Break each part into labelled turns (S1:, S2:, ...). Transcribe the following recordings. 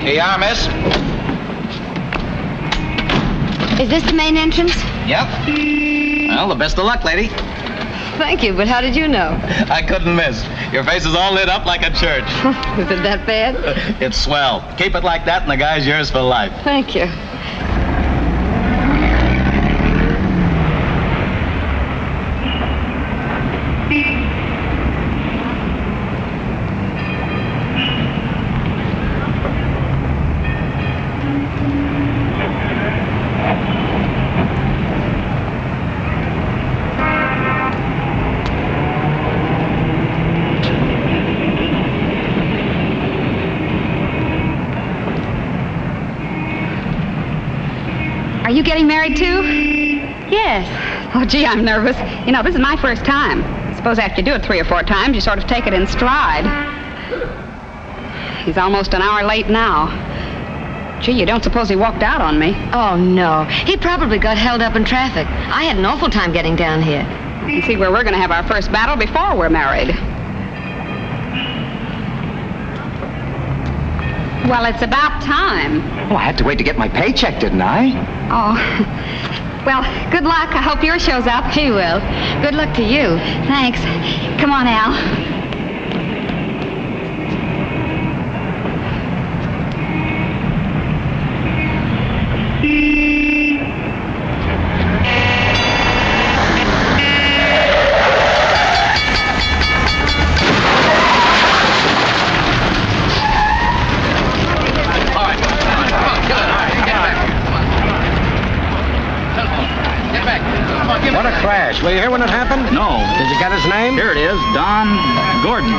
S1: Here you are, miss.
S2: Is this the main entrance?
S1: Yep. Well, the best of luck, lady.
S2: Thank you, but how did you know?
S1: I couldn't miss. Your face is all lit up like a church.
S2: Is it that bad?
S1: It's swell. Keep it like that and the guy's yours for life.
S2: Thank you.
S3: Are you getting married, too? Yes. Oh, gee, I'm nervous. You know, this is my first time. Suppose after you do it 3 or 4 times, you sort of take it in stride. He's almost an hour late now. Gee, you don't suppose he walked out on me?
S2: Oh, no. He probably got held up in traffic. I had an awful time getting down here.
S3: You can see where we're going to have our first battle before we're married. Well, it's about time.
S4: Oh, I had to wait to get my paycheck, didn't I?
S3: Oh. Well, good luck. I hope yours shows up.
S2: He will. Good luck to you.
S3: Thanks. Come on, Al.
S4: What a crash. Were you here when it happened?
S1: No.
S4: Did you get his name?
S1: Here it is, Don Gordon.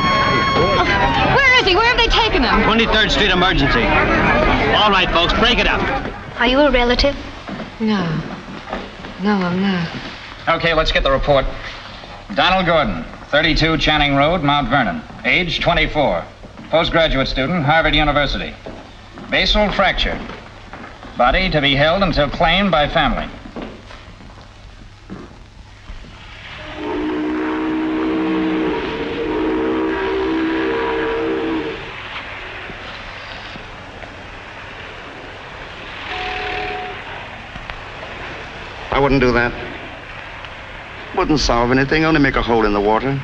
S3: Where is he? Where have they taken him?
S1: 23rd Street emergency. All right, folks, break it up.
S2: Are you a relative? No. No, I'm not.
S5: Okay, let's get the report. Donald Gordon, 32 Channing Road, Mount Vernon. Age 24. Postgraduate student, Harvard University. Basal fracture. Body to be held until claimed by family.
S6: I wouldn't do that. Wouldn't solve anything, only make a hole in the water.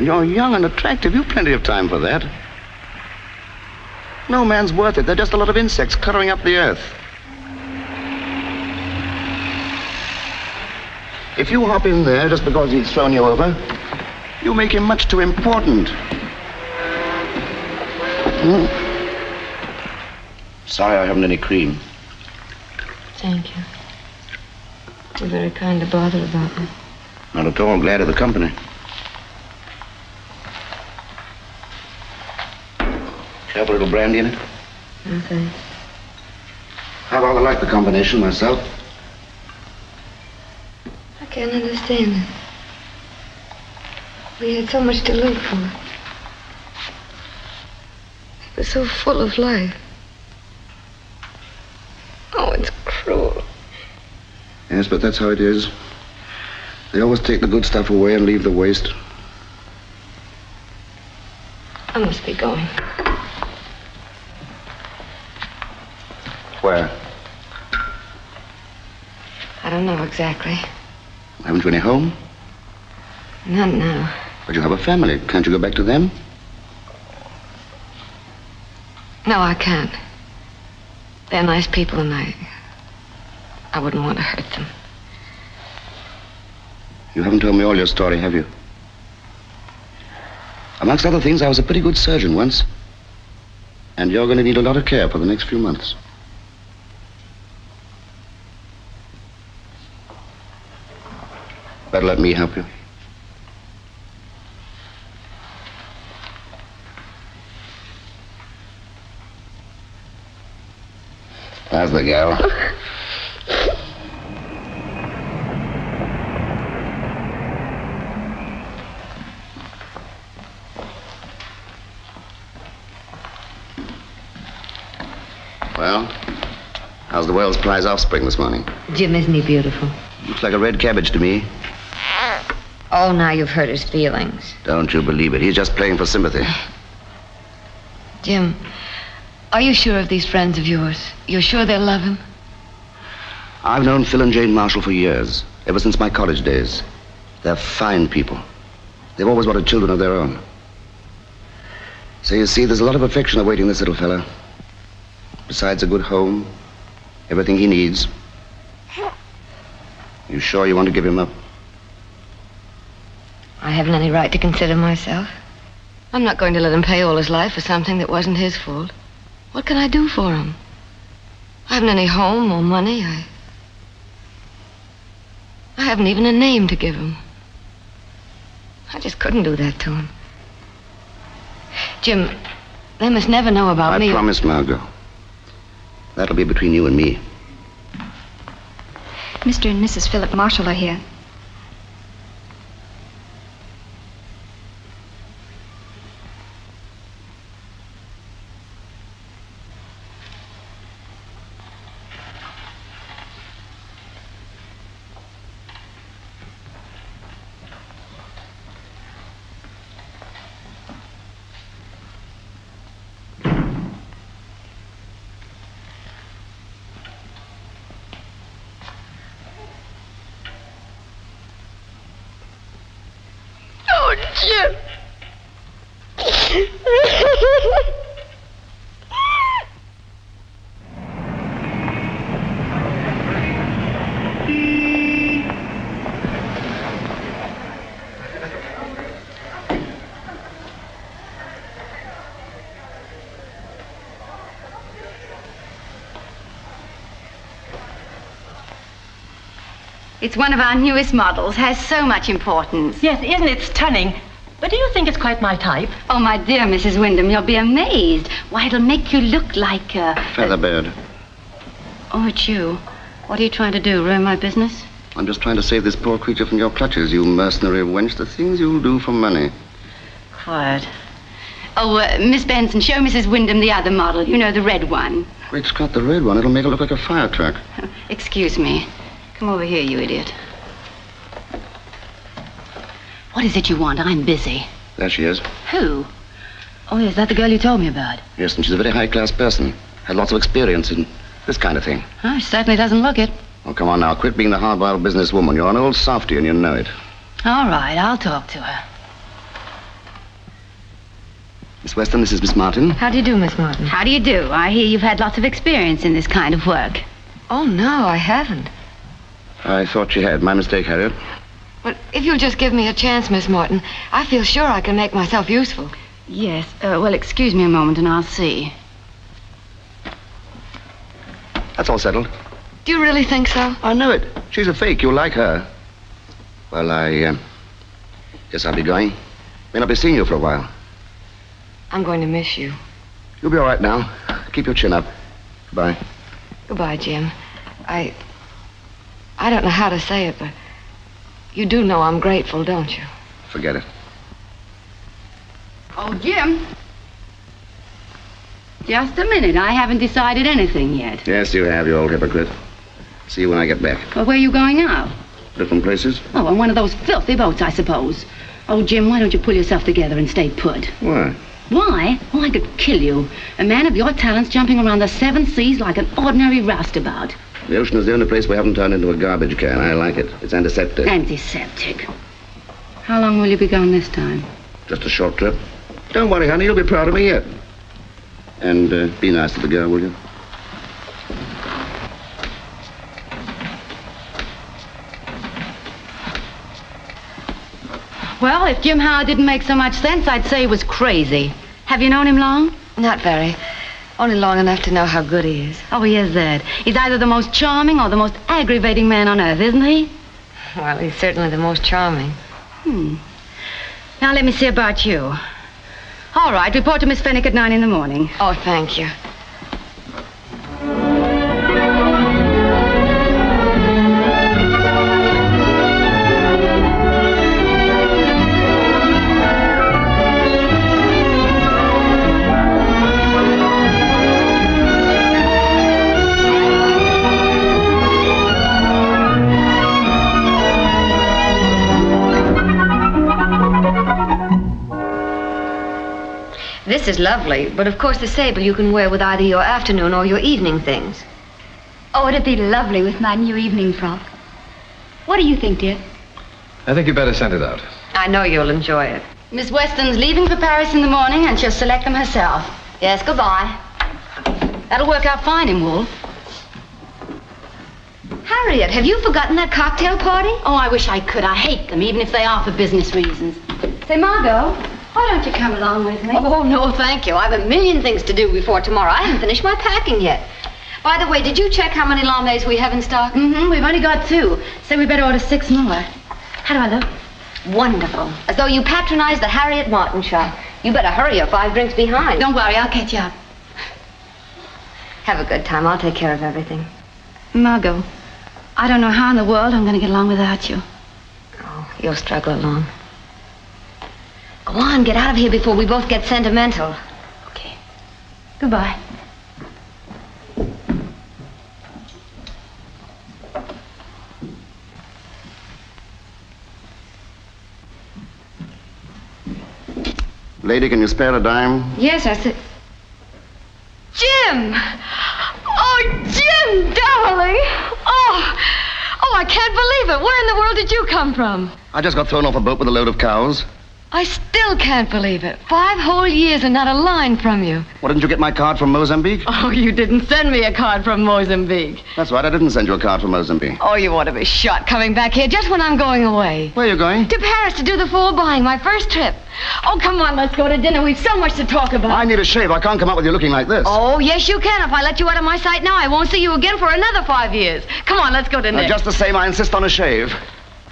S6: You're young and attractive. You've plenty of time for that. No man's worth it. They're just a lot of insects covering up the earth. If you hop in there just because he's thrown you over, you make him much too important. Sorry I haven't any cream.
S2: Thank you. You're very kind to bother about me.
S6: Not at all. Glad of the company. Have a little brandy in it?
S2: No, thanks.
S6: I rather like the combination myself.
S2: I can't understand it. We had so much to live for. It was so full of life. Oh, it's cruel.
S6: Yes, but that's how it is. They always take the good stuff away and leave the waste.
S2: I must be going.
S6: Where?
S2: I don't know exactly.
S6: Haven't you any home?
S2: Not now.
S6: But you have a family. Can't you go back to them?
S2: No, I can't. They're nice people, and I wouldn't want to hurt them.
S6: You haven't told me all your story, have you? Amongst other things, I was a pretty good surgeon once. And you're going to need a lot of care for the next few months. Better let me help you. There's the girl. Well, how's the world's prize offspring this morning?
S2: Jim, isn't he beautiful?
S6: Looks like a red cabbage to me.
S2: Oh, now you've hurt his feelings.
S6: Don't you believe it. He's just playing for sympathy.
S2: Jim, are you sure of these friends of yours? You're sure they'll love him?
S6: I've known Phil and Jane Marshall for years, ever since my college days. They're fine people. They've always wanted children of their own. So you see, there's a lot of affection awaiting this little fella. Besides a good home, everything he needs. You sure you want to give him up?
S2: I haven't any right to consider myself. I'm not going to let him pay all his life for something that wasn't his fault. What can I do for him? I haven't any home or money. I haven't even a name to give him. I just couldn't do that to him. Jim, they must never know about me.
S6: I promise, Margot. That'll be between you and me.
S3: Mr. and Mrs. Philip Marshall are here.
S2: Jim.
S3: It's one of our newest models. Has so much importance.
S7: Yes, isn't it stunning? But do you think it's quite my type?
S3: Oh, my dear Mrs. Wyndham, you'll be amazed. Why, it'll make you look like a...
S6: Featherbed.
S3: Oh, it's you. What are you trying to do, ruin my business?
S6: I'm just trying to save this poor creature from your clutches, you mercenary wench. The things you'll do for money.
S3: Quiet. Oh, Miss Benson, show Mrs. Wyndham the other model. You know, the red one.
S6: Great Scott, the red one. It'll make it look like a fire truck.
S3: Excuse me. Come over here, you idiot. What is it you want? I'm busy.
S6: There she is.
S3: Who? Oh, is that the girl you told me about?
S6: Yes, and she's a very high-class person. Had lots of experience in this kind of thing.
S3: Oh, she certainly doesn't look it.
S6: Oh, come on now. Quit being the hard-boiled businesswoman. You're an old softy and you know it.
S3: All right, I'll talk to her.
S6: Miss Weston, this is Miss Martin.
S2: How do you do, Miss Martin?
S3: How do you do? I hear you've had lots of experience in this kind of work.
S2: Oh, no, I haven't.
S6: I thought you had. My mistake, Harriet.
S2: But if you'll just give me a chance, Miss Martin, I feel sure I can make myself useful.
S3: Yes. Well, excuse me a moment and I'll see.
S6: That's all settled.
S2: Do you really think so?
S6: I know it. She's a fake. You'll like her. Well, I guess I'll be going. May not be seeing you for a while.
S2: I'm going to miss you.
S6: You'll be all right now. Keep your chin up. Goodbye.
S2: Goodbye, Jim. I don't know how to say it, but you do know I'm grateful, don't you?
S6: Forget it.
S3: Oh, Jim. Just a minute. I haven't decided anything yet.
S6: Yes, you have, you old hypocrite. See you when I get back.
S3: Well, where are you going now?
S6: Different places.
S3: Oh, on one of those filthy boats, I suppose. Oh, Jim, why don't you pull yourself together and stay put?
S6: Why?
S3: Why? Oh, I could kill you. A man of your talents jumping around the seven seas like an ordinary roustabout.
S6: The ocean is the only place we haven't turned into a garbage can. I like it. It's antiseptic.
S3: Antiseptic. How long will you be gone this time?
S6: Just a short trip. Don't worry, honey. You'll be proud of me yet. And be nice to the girl, will you?
S3: Well, if Jim Howard didn't make so much sense, I'd say he was crazy. Have you known him long?
S2: Not very. Only long enough to know how good he is.
S3: Oh, he is that. He's either the most charming or the most aggravating man on earth, isn't he?
S2: Well, he's certainly the most charming.
S3: Now, let me see about you. All right, report to Miss Fennick at 9 in the morning.
S2: Oh, thank you. This is lovely, but of course the sable you can wear with either your afternoon or your evening things.
S3: Oh, it'd be lovely with my new evening frock. What do you think, dear?
S8: I think you better send it out.
S2: I know you'll enjoy it.
S9: Miss Weston's leaving for Paris in the morning, and she'll select them herself.
S2: Yes, goodbye.
S9: That'll work out fine in wool.
S2: Harriet, have you forgotten that cocktail party?
S9: Oh, I wish I could. I hate them, even if they are for business reasons.
S3: Say, Margot, why don't you come along with me?
S2: Oh, no, thank you. I have a million things to do before tomorrow. I haven't finished my packing yet. By the way, did you check how many lames we have in stock?
S9: Mm-hmm. We've only got 2. So we better order 6 more. How do I look?
S2: Wonderful. As though you patronized the Harriet Martin shop. You better hurry, you're 5 drinks behind.
S9: Don't worry, I'll catch you up.
S2: Have a good time. I'll take care of everything.
S9: Margot, I don't know how in the world I'm going to get along without you.
S2: Oh, you'll struggle along. Go on, get out of here before we both get sentimental.
S9: Okay. Goodbye.
S6: Lady, can you spare a dime?
S2: Yes, I said... Jim! Oh, Jim, darling! Oh, I can't believe it. Where in the world did you come from?
S6: I just got thrown off a boat with a load of cows.
S2: I still can't believe it. 5 whole years and not a line from you.
S6: Well, didn't you get my card from Mozambique?
S2: Oh, you didn't send me a card from Mozambique.
S6: That's right, I didn't send you a card from Mozambique.
S2: Oh, you ought to be shot coming back here just when I'm going away.
S6: Where are you going?
S2: To Paris to do the fall buying, my first trip. Oh, come on, let's go to dinner. We've so much to talk about.
S6: I need a shave. I can't come out with you looking like this.
S2: Oh, yes, you can. If I let you out of my sight now, I won't see you again for another 5 years. Come on, let's go to dinner.
S6: Just the same, I insist on a shave.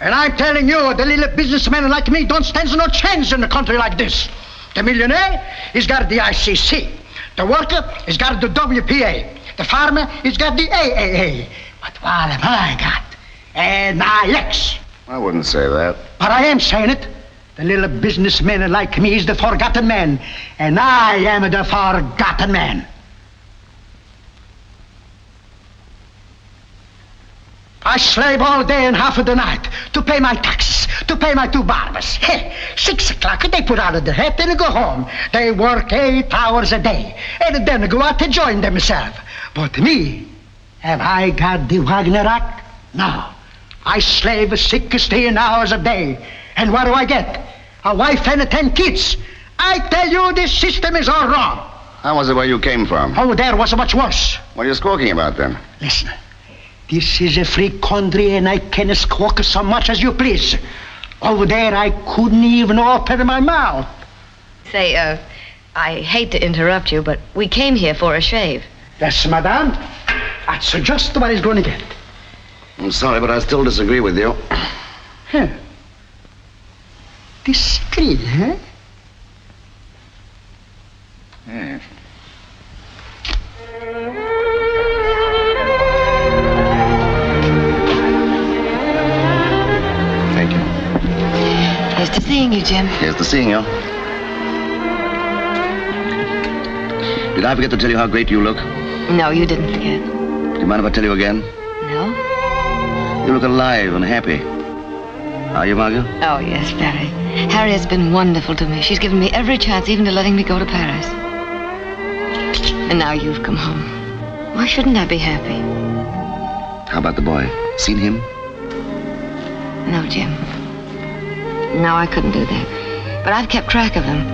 S10: And I'm telling you, the little businessman like me don't stand no chance in a country like this. The millionaire, he's got the ICC. The worker, he's got the WPA. The farmer, he's got the AAA. But what have I got? And my legs.
S6: I wouldn't say that.
S10: But I am saying it. The little businessman like me is the forgotten man. And I am the forgotten man. I slave all day and half of the night to pay my taxes, to pay my 2 barbers. Hey, 6 o'clock, they put out of the hat and go home. They work 8 hours a day and then go out to join themselves. But me, have I got the Wagner Act? No. I slave 16 hours a day. And what do I get? A wife and 10 kids. I tell you, this system is all wrong.
S6: How was it where you came from?
S10: Oh, there was much worse.
S6: What are you squawking about then?
S10: Listen. This is a free country, and I can squawk so much as you please. Over there, I couldn't even open my mouth.
S2: Say, I hate to interrupt you, but we came here for a shave.
S10: Yes, madame. That's just what he's going to get.
S6: I'm sorry, but I still disagree with you.
S10: Huh. Disagree, huh?
S6: Yeah. Thank you.
S2: Here's to seeing you, Jim.
S6: Here's to seeing you. Did I forget to tell you how great you look?
S2: No, you didn't forget.
S6: Do you mind if I tell you again?
S2: No?
S6: You look alive and happy. Are you, Margot?
S2: Oh, yes, very. Harriet's been wonderful to me. She's given me every chance, even to letting me go to Paris. And now you've come home. Why shouldn't I be happy?
S6: How about the boy? Seen him?
S2: No, Jim. No, I couldn't do that. But I've kept track of him.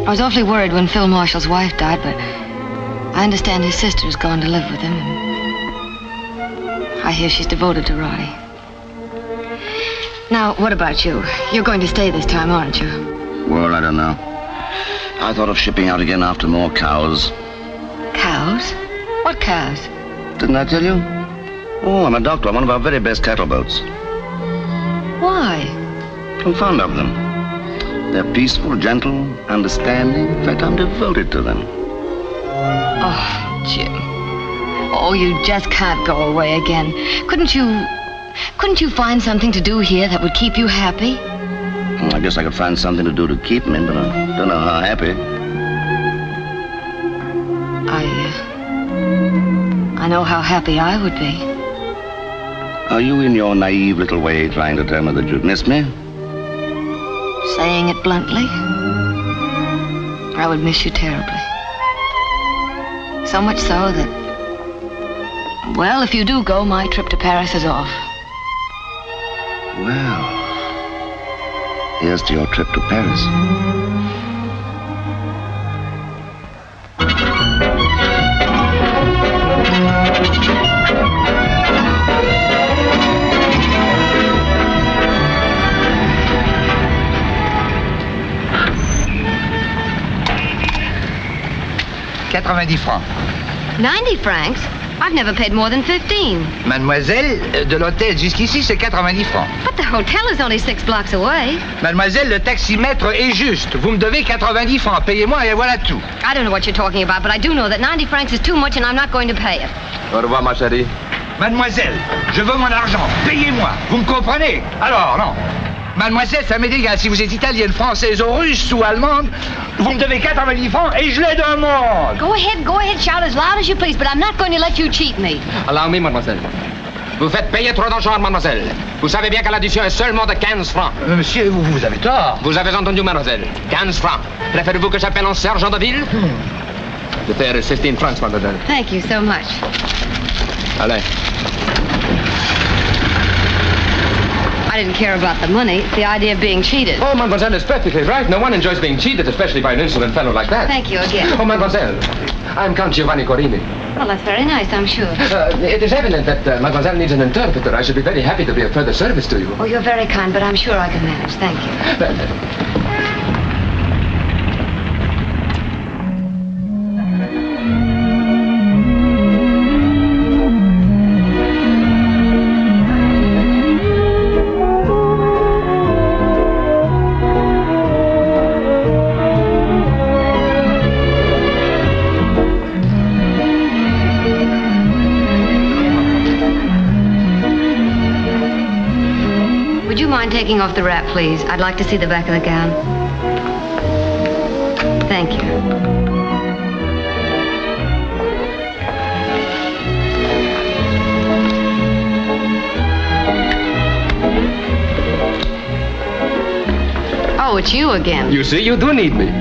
S2: I was awfully worried when Phil Marshall's wife died, but I understand his sister's gone to live with him, and I hear she's devoted to Roddy. Now, what about you? You're going to stay this time, aren't you?
S6: Well, I don't know. I thought of shipping out again after more cows.
S2: Cows? What cows?
S6: Didn't I tell you? Oh, I'm a doctor on one of our very best cattle boats.
S2: Why?
S6: I'm fond of them. They're peaceful, gentle, understanding. In fact, I'm devoted to them.
S2: Oh, Jim. Oh, you just can't go away again. Couldn't you find something to do here that would keep you happy?
S6: Well, I guess I could find something to do to keep me, but I don't know how happy.
S2: I know how happy I would be.
S6: Are you in your naive little way trying to tell me that you'd miss me?
S2: Saying it bluntly? I would miss you terribly. So much so that, well, if you do go, my trip to Paris is off.
S6: Well, here's to your trip to Paris.
S11: $90 francs.
S2: 90 francs? I've never paid more than 15.
S11: Mademoiselle, de l'hôtel jusqu'ici, c'est 90 francs.
S2: But the hotel is only 6 blocks away.
S11: Mademoiselle, le taximètre est juste. Vous me devez 90 francs. Payez-moi et voilà tout.
S2: I don't know what you're talking about, but I do know that 90 francs is too much and I'm not going to pay it.
S8: Au revoir, ma chérie.
S11: Mademoiselle, je veux mon argent. Payez-moi. Vous me comprenez? Alors, non. Mademoiselle, ça m'est égal. Si vous êtes italienne, française ou russe ou allemande, vous me devez 90 francs et je les demande.
S2: Go ahead, shout as loud as you please, but I'm not going to let you cheat me.
S8: Allow me, mademoiselle. Vous faites payer trop d'argent, mademoiselle. Vous savez bien que l'addition est seulement de 15 francs.
S11: Monsieur, vous avez tort.
S8: Vous avez entendu, mademoiselle. 15 francs. Préférez-vous que j'appelle un sergent de ville? The fare is 15 francs, mademoiselle.
S2: Thank you so much.
S8: Allez.
S2: I didn't care about the money. It's the idea of being cheated.
S8: Oh, mademoiselle is perfectly right. No one enjoys being cheated, especially by an insolent fellow like that.
S2: Thank you again.
S8: Oh, mademoiselle, I'm Count Giovanni Corini.
S2: Well, that's very nice, I'm sure.
S8: It is evident that mademoiselle needs an interpreter. I should be very happy to be of further service to you.
S2: Oh, you're very kind, but I'm sure I can manage. Thank you. Taking off the wrap, please. I'd like to see the back of the gown. Thank you. Oh, it's you again.
S8: You see, you do need me.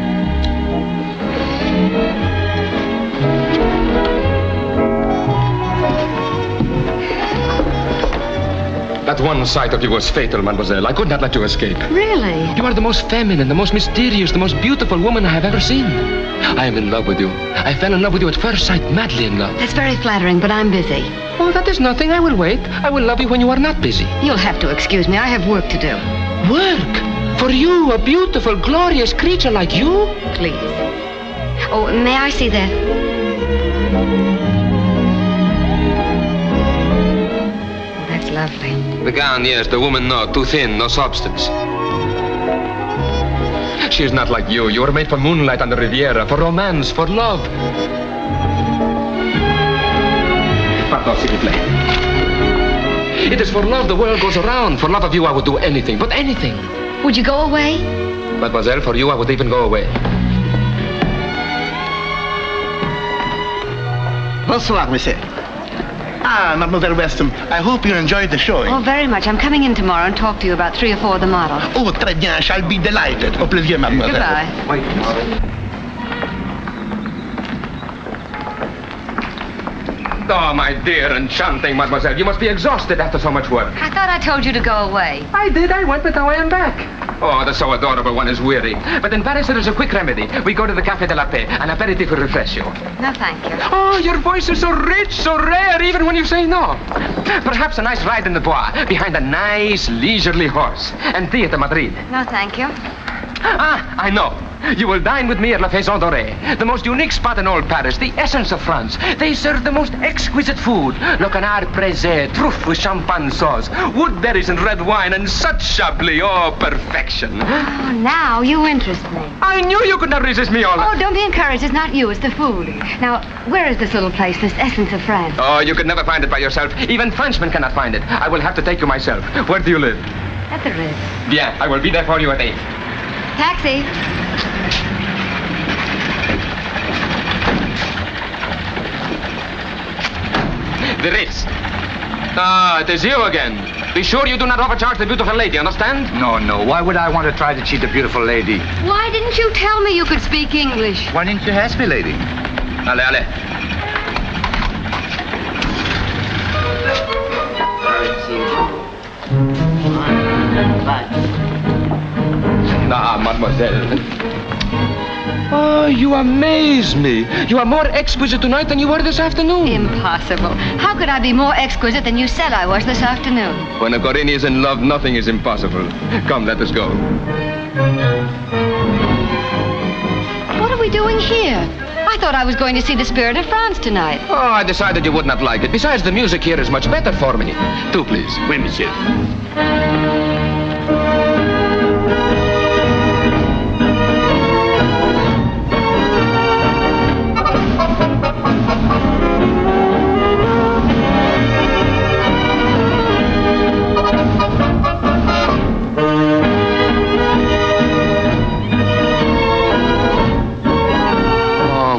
S8: That one sight of you was fatal, mademoiselle. I could not let you escape.
S2: Really?
S8: You are the most feminine, the most mysterious, the most beautiful woman I have ever seen. I am in love with you. I fell in love with you at first sight, madly in love.
S2: That's very flattering, but I'm busy.
S8: Oh, that is nothing. I will wait. I will love you when you are not busy.
S2: You'll have to excuse me. I have work to do.
S8: Work? For you, a beautiful, glorious creature like you?
S2: Please. Oh, may I see that? Oh, that's lovely.
S8: The gown, yes. The woman, no. Too thin, no substance. She is not like you. You were made for moonlight on the Riviera, for romance, for love. Pardon, s'il vous plaît. It is for love the world goes around. For love of you, I would do anything, but anything.
S2: Would you go away?
S8: Mademoiselle, for you, I would even go away.
S12: Bonsoir, monsieur. Ah, Mademoiselle Weston, I hope you enjoyed the showing.
S2: Oh, very much. I'm coming in tomorrow and talk to you about 3 or 4 of the models.
S12: Oh, très bien. I shall be delighted. Au plaisir, mademoiselle.
S2: Goodbye.
S12: Wait.
S8: Oh, my dear, enchanting mademoiselle. You must be exhausted after so much work.
S2: I thought I told you to go away.
S8: I did. I went, but now I am back. Oh, the so adorable one is weary. But in Paris, there is a quick remedy. We go to the Café de la Paix. An aperitif will refresh you.
S2: No, thank you.
S8: Oh, your voice is so rich, so rare, even when you say no. Perhaps a nice ride in the Bois, behind a nice, leisurely horse. And tea at Madrid.
S2: No, thank you.
S8: Ah, I know. You will dine with me at La Maison Dorée, the most unique spot in all Paris, the essence of France. They serve the most exquisite food. Le canard braisé, truffe with champagne sauce, woodberries and red wine, and such chablis. Oh, perfection.
S2: Oh, now you interest me.
S8: I knew you could not resist me, Ola.
S2: Oh, don't be encouraged. It's not you, it's the food. Now, where is this little place, this essence of France?
S8: Oh, you could never find it by yourself. Even Frenchmen cannot find it. I will have to take you myself. Where do you live?
S2: At the Ritz.
S8: Bien, I will be there for you at 8.
S2: Taxi.
S8: The Ritz. Ah, it is you again. Be sure you do not overcharge the beautiful lady, understand?
S11: No, no. Why would I want to try to cheat the beautiful lady?
S2: Why didn't you tell me you could speak English?
S11: Why didn't you ask me, lady?
S8: Allez, allez. Ah, mademoiselle. Oh, you amaze me. You are more exquisite tonight than you were this afternoon.
S2: Impossible. How could I be more exquisite than you said I was this afternoon?
S8: When a Corini is in love, nothing is impossible. Come, let us go.
S2: What are we doing here? I thought I was going to see the Spirit of France tonight.
S8: Oh, I decided you would not like it. Besides, the music here is much better for me. Two, please.
S11: Oui, monsieur.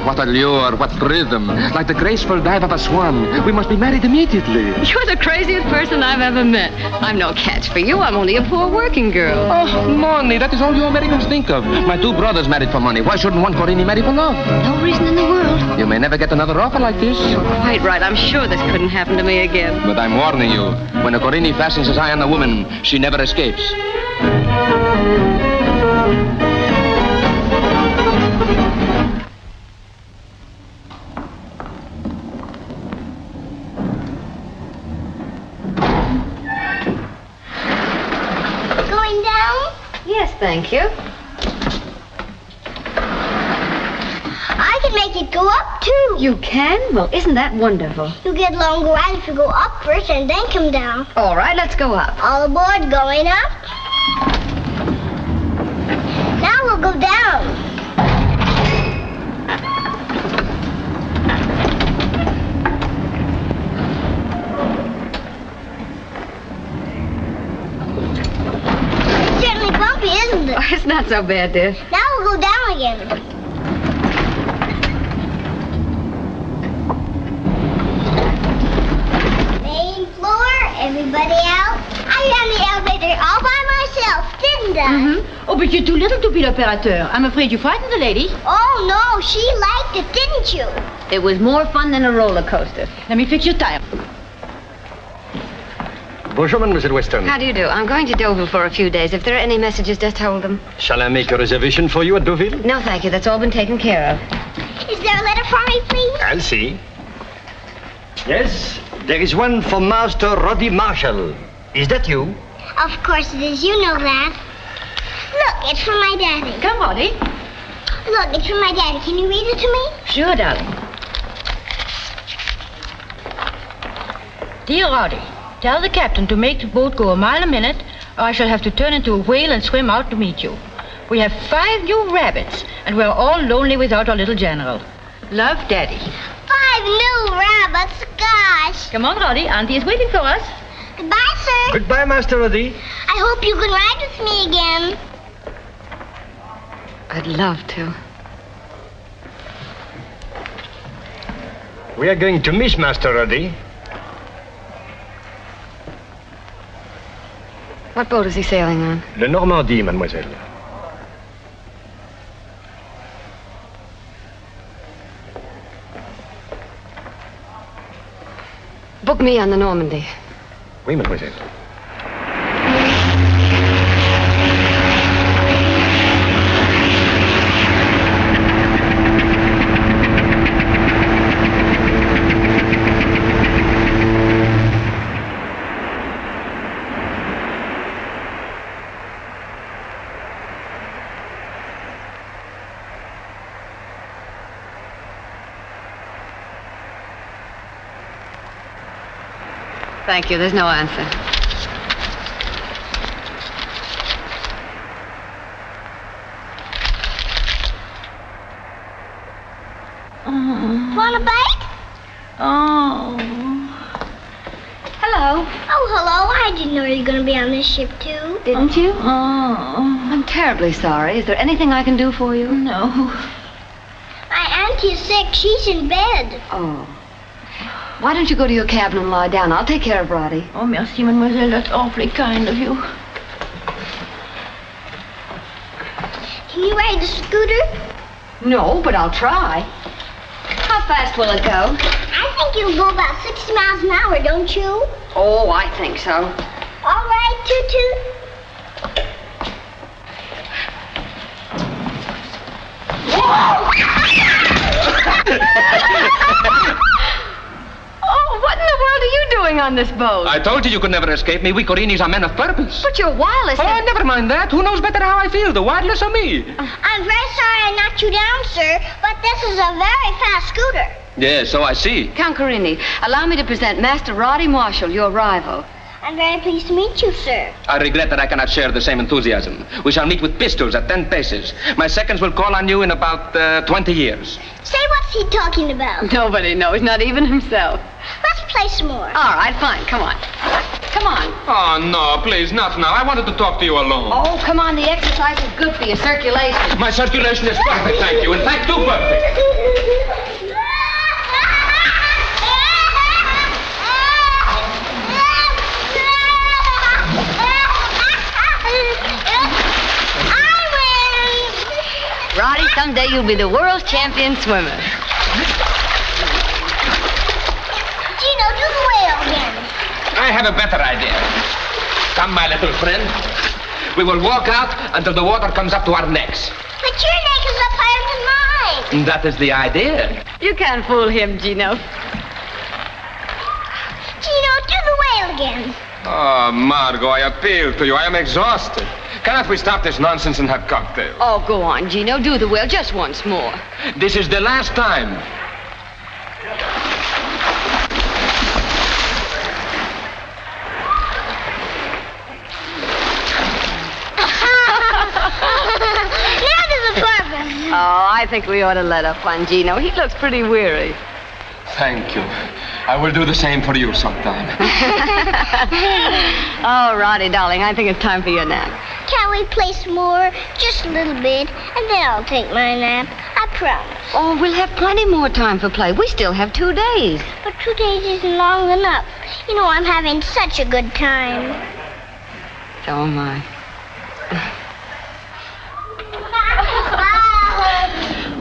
S8: What allure, what rhythm. Like the graceful dive of a swan. We must be married immediately.
S2: You're the craziest person I've ever met. I'm no catch for you. I'm only a poor working girl.
S8: Oh, money. That is all you Americans think of. My two brothers married for money. Why shouldn't one Corini marry for love?
S2: No reason in the world.
S8: You may never get another offer like this.
S2: You're quite right. I'm sure this couldn't happen to me again.
S8: But I'm warning you. When a Corini fastens his eye on a woman, she never escapes.
S2: Yes, thank you.
S13: I can make it go up, too.
S2: You can? Well, isn't that wonderful?
S13: You get longer ride if you go up first and then come down.
S2: All right, let's go up.
S13: All aboard, going up. Now we'll go down. Isn't it?
S2: Oh, it's not so bad, dear.
S13: Now we'll go down again. Main floor, everybody out. I ran the elevator all by myself, didn't I?
S9: Mm-hmm. Oh, but you're too little to be l'opérateur. I'm afraid you frightened the lady.
S13: Oh, no, she liked it, didn't you?
S2: It was more fun than a roller coaster.
S9: Let me fix your tire.
S14: Bonjour, Mademoiselle Weston.
S2: How do you do? I'm going to Deauville for a few days. If there are any messages, just hold them.
S14: Shall I make a reservation for you at Deauville?
S2: No, thank you. That's all been taken care of.
S13: Is there a letter for me, please?
S14: I'll see. Yes, there is one for Master Roddy Marshall. Is that you?
S13: Of course it is. You know that. Look, it's from my daddy.
S9: Come, Roddy.
S13: Look, it's from my daddy. Can you read it to me?
S9: Sure, darling. Dear Roddy, tell the captain to make the boat go a mile a minute, or I shall have to turn into a whale and swim out to meet you. We have 5 new rabbits, and we're all lonely without our little general. Love, Daddy.
S13: 5 new rabbits? Gosh.
S9: Come on, Roddy. Auntie is waiting for us.
S13: Goodbye, sir.
S14: Goodbye, Master Roddy.
S13: I hope you can ride with me again.
S2: I'd love to.
S14: We are going to miss Master Roddy.
S2: What boat is he sailing on?
S14: Le Normandie, mademoiselle.
S2: Book me on the Normandy.
S14: Oui, mademoiselle.
S2: Thank you. There's no answer.
S13: Want a bite?
S9: Oh.
S2: Hello.
S13: Oh, hello. I didn't know you were going to be on this ship, too.
S2: Didn't you?
S9: Oh.
S2: I'm terribly sorry. Is there anything I can do for you?
S9: No.
S13: My auntie is sick. She's in bed.
S2: Oh. Why don't you go to your cabin and lie down? I'll take care of Roddy.
S9: Oh, merci, mademoiselle. That's awfully kind of you.
S13: Can you ride the scooter?
S2: No, but I'll try. How fast will it go?
S13: I think you'll go about 60 miles an hour, don't you?
S2: Oh, I think so.
S13: All right, Toot-Toot.
S2: Oh, what in the world are you doing on this boat?
S8: I told you could never escape me. We Corinis are men of purpose.
S2: But you're wireless.
S8: Oh, never mind that. Who knows better how I feel, the wireless or me?
S13: I'm very sorry I knocked you down, sir, but this is a very fast scooter.
S8: Yes, so I see.
S2: Count Corini, allow me to present Master Roddy Marshall, your rival.
S13: I'm very pleased to meet you, sir.
S8: I regret that I cannot share the same enthusiasm. We shall meet with pistols at 10 paces. My seconds will call on you in about 20 years.
S13: Say, what's he talking about?
S2: Nobody knows, not even himself.
S13: Let's play some more.
S2: All right, fine. Come on. Come on.
S8: Oh, no, please, not now. I wanted to talk to you alone.
S2: Oh, come on. The exercise is good for your circulation.
S8: My circulation is perfect, thank you. In fact, too perfect.
S2: Roddy, someday you'll be the world's champion swimmer.
S13: Gino, do the whale again.
S8: I have a better idea. Come, my little friend. We will walk out until the water comes up to our necks.
S13: But your neck is up higher than mine.
S8: That is the idea.
S2: You can't fool him, Gino.
S13: Gino, do the whale again.
S8: Oh, Margot, I appeal to you. I am exhausted. Cannot we stop this nonsense and have cocktails?
S2: Oh, go on, Gino. Do the whale just once more.
S8: This is the last time.
S13: Now to the purpose.
S2: Oh, I think we ought to let up on Gino. He looks pretty weary.
S8: Thank you. I will do the same for you sometime.
S2: Oh, Roddy, darling, I think it's time for your nap.
S13: Can we play some more? Just a little bit, and then I'll take my nap. I promise.
S2: Oh, we'll have plenty more time for play. We still have 2 days.
S13: But 2 days isn't long enough. You know, I'm having such a good time.
S2: So am I.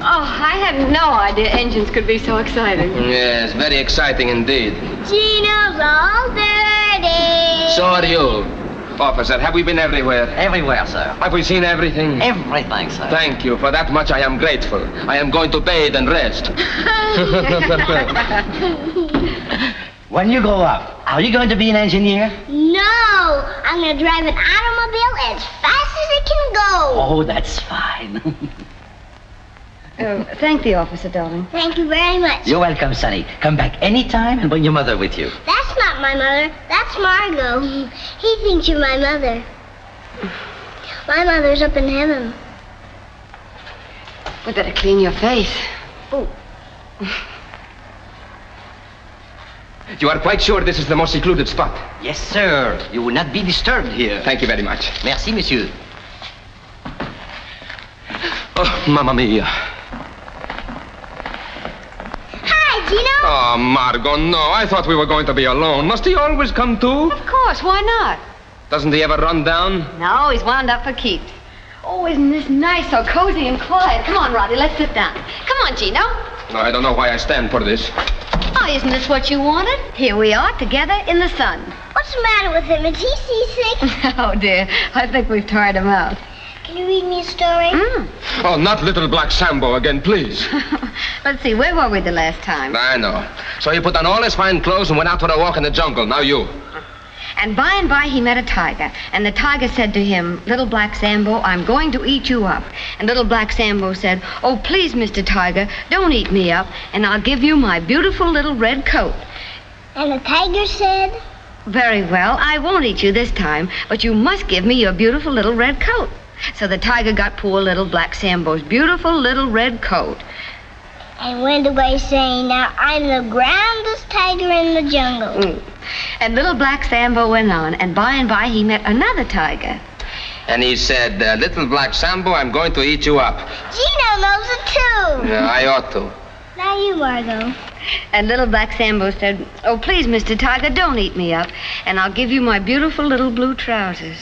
S2: Oh, I had no idea engines could be so exciting.
S8: Yes, very exciting indeed.
S13: Gino's all dirty.
S8: So are you. Officer, have we been everywhere?
S15: Everywhere, sir.
S8: Have we seen everything?
S15: Everything, sir.
S8: Thank you. For that much I am grateful. I am going to bathe and rest.
S15: When you grow up, are you going to be an engineer?
S13: No, I'm going to drive an automobile as fast as it can go.
S15: Oh, that's fine.
S2: Thank the officer, darling.
S13: Thank you very much.
S15: You're welcome, Sonny. Come back any time and bring your mother with you.
S13: That's not my mother. That's Margot. He thinks you're my mother. My mother's up in heaven.
S2: We better clean your face.
S13: Oh.
S8: You are quite sure this is the most secluded spot?
S15: Yes, sir. You will not be disturbed here.
S8: Thank you very much.
S15: Merci, monsieur.
S8: Oh, mamma mia.
S13: Hi, Gino.
S8: Oh, Margot, no. I thought we were going to be alone. Must he always come too?
S2: Of course, why not?
S8: Doesn't he ever run down?
S2: No, he's wound up for keeps. Oh, isn't this nice, so cozy and quiet? Come on, Roddy, let's sit down. Come on, Gino.
S8: No, I don't know why I stand for this.
S2: Oh, isn't this what you wanted? Here we are, together in the sun.
S13: What's the matter with him? Is he seasick?
S2: Oh, dear. I think we've tired him out.
S13: Can you read me a story?
S8: Oh, not Little Black Sambo again, please.
S2: Let's see, where were we the last time?
S8: I know. So he put on all his fine clothes and went out for a walk in the jungle. Now you.
S2: And by and by he met a tiger. And the tiger said to him, Little Black Sambo, I'm going to eat you up. And Little Black Sambo said, oh, please, Mr. Tiger, don't eat me up, and I'll give you my beautiful little red coat.
S13: And the tiger said,
S2: very well, I won't eat you this time, but you must give me your beautiful little red coat. So the tiger got poor Little Black Sambo's beautiful little red coat.
S13: And went away saying, now I'm the grandest tiger in the jungle.
S2: And Little Black Sambo went on, and by he met another tiger.
S8: And he said, Little Black Sambo, I'm going to eat you up.
S13: Gino knows it too.
S8: Yeah, I ought to.
S13: Now you, Margot.
S2: And little Black Sambo said, "Oh, please, Mr. Tiger, don't eat me up, and I'll give you my beautiful little blue trousers."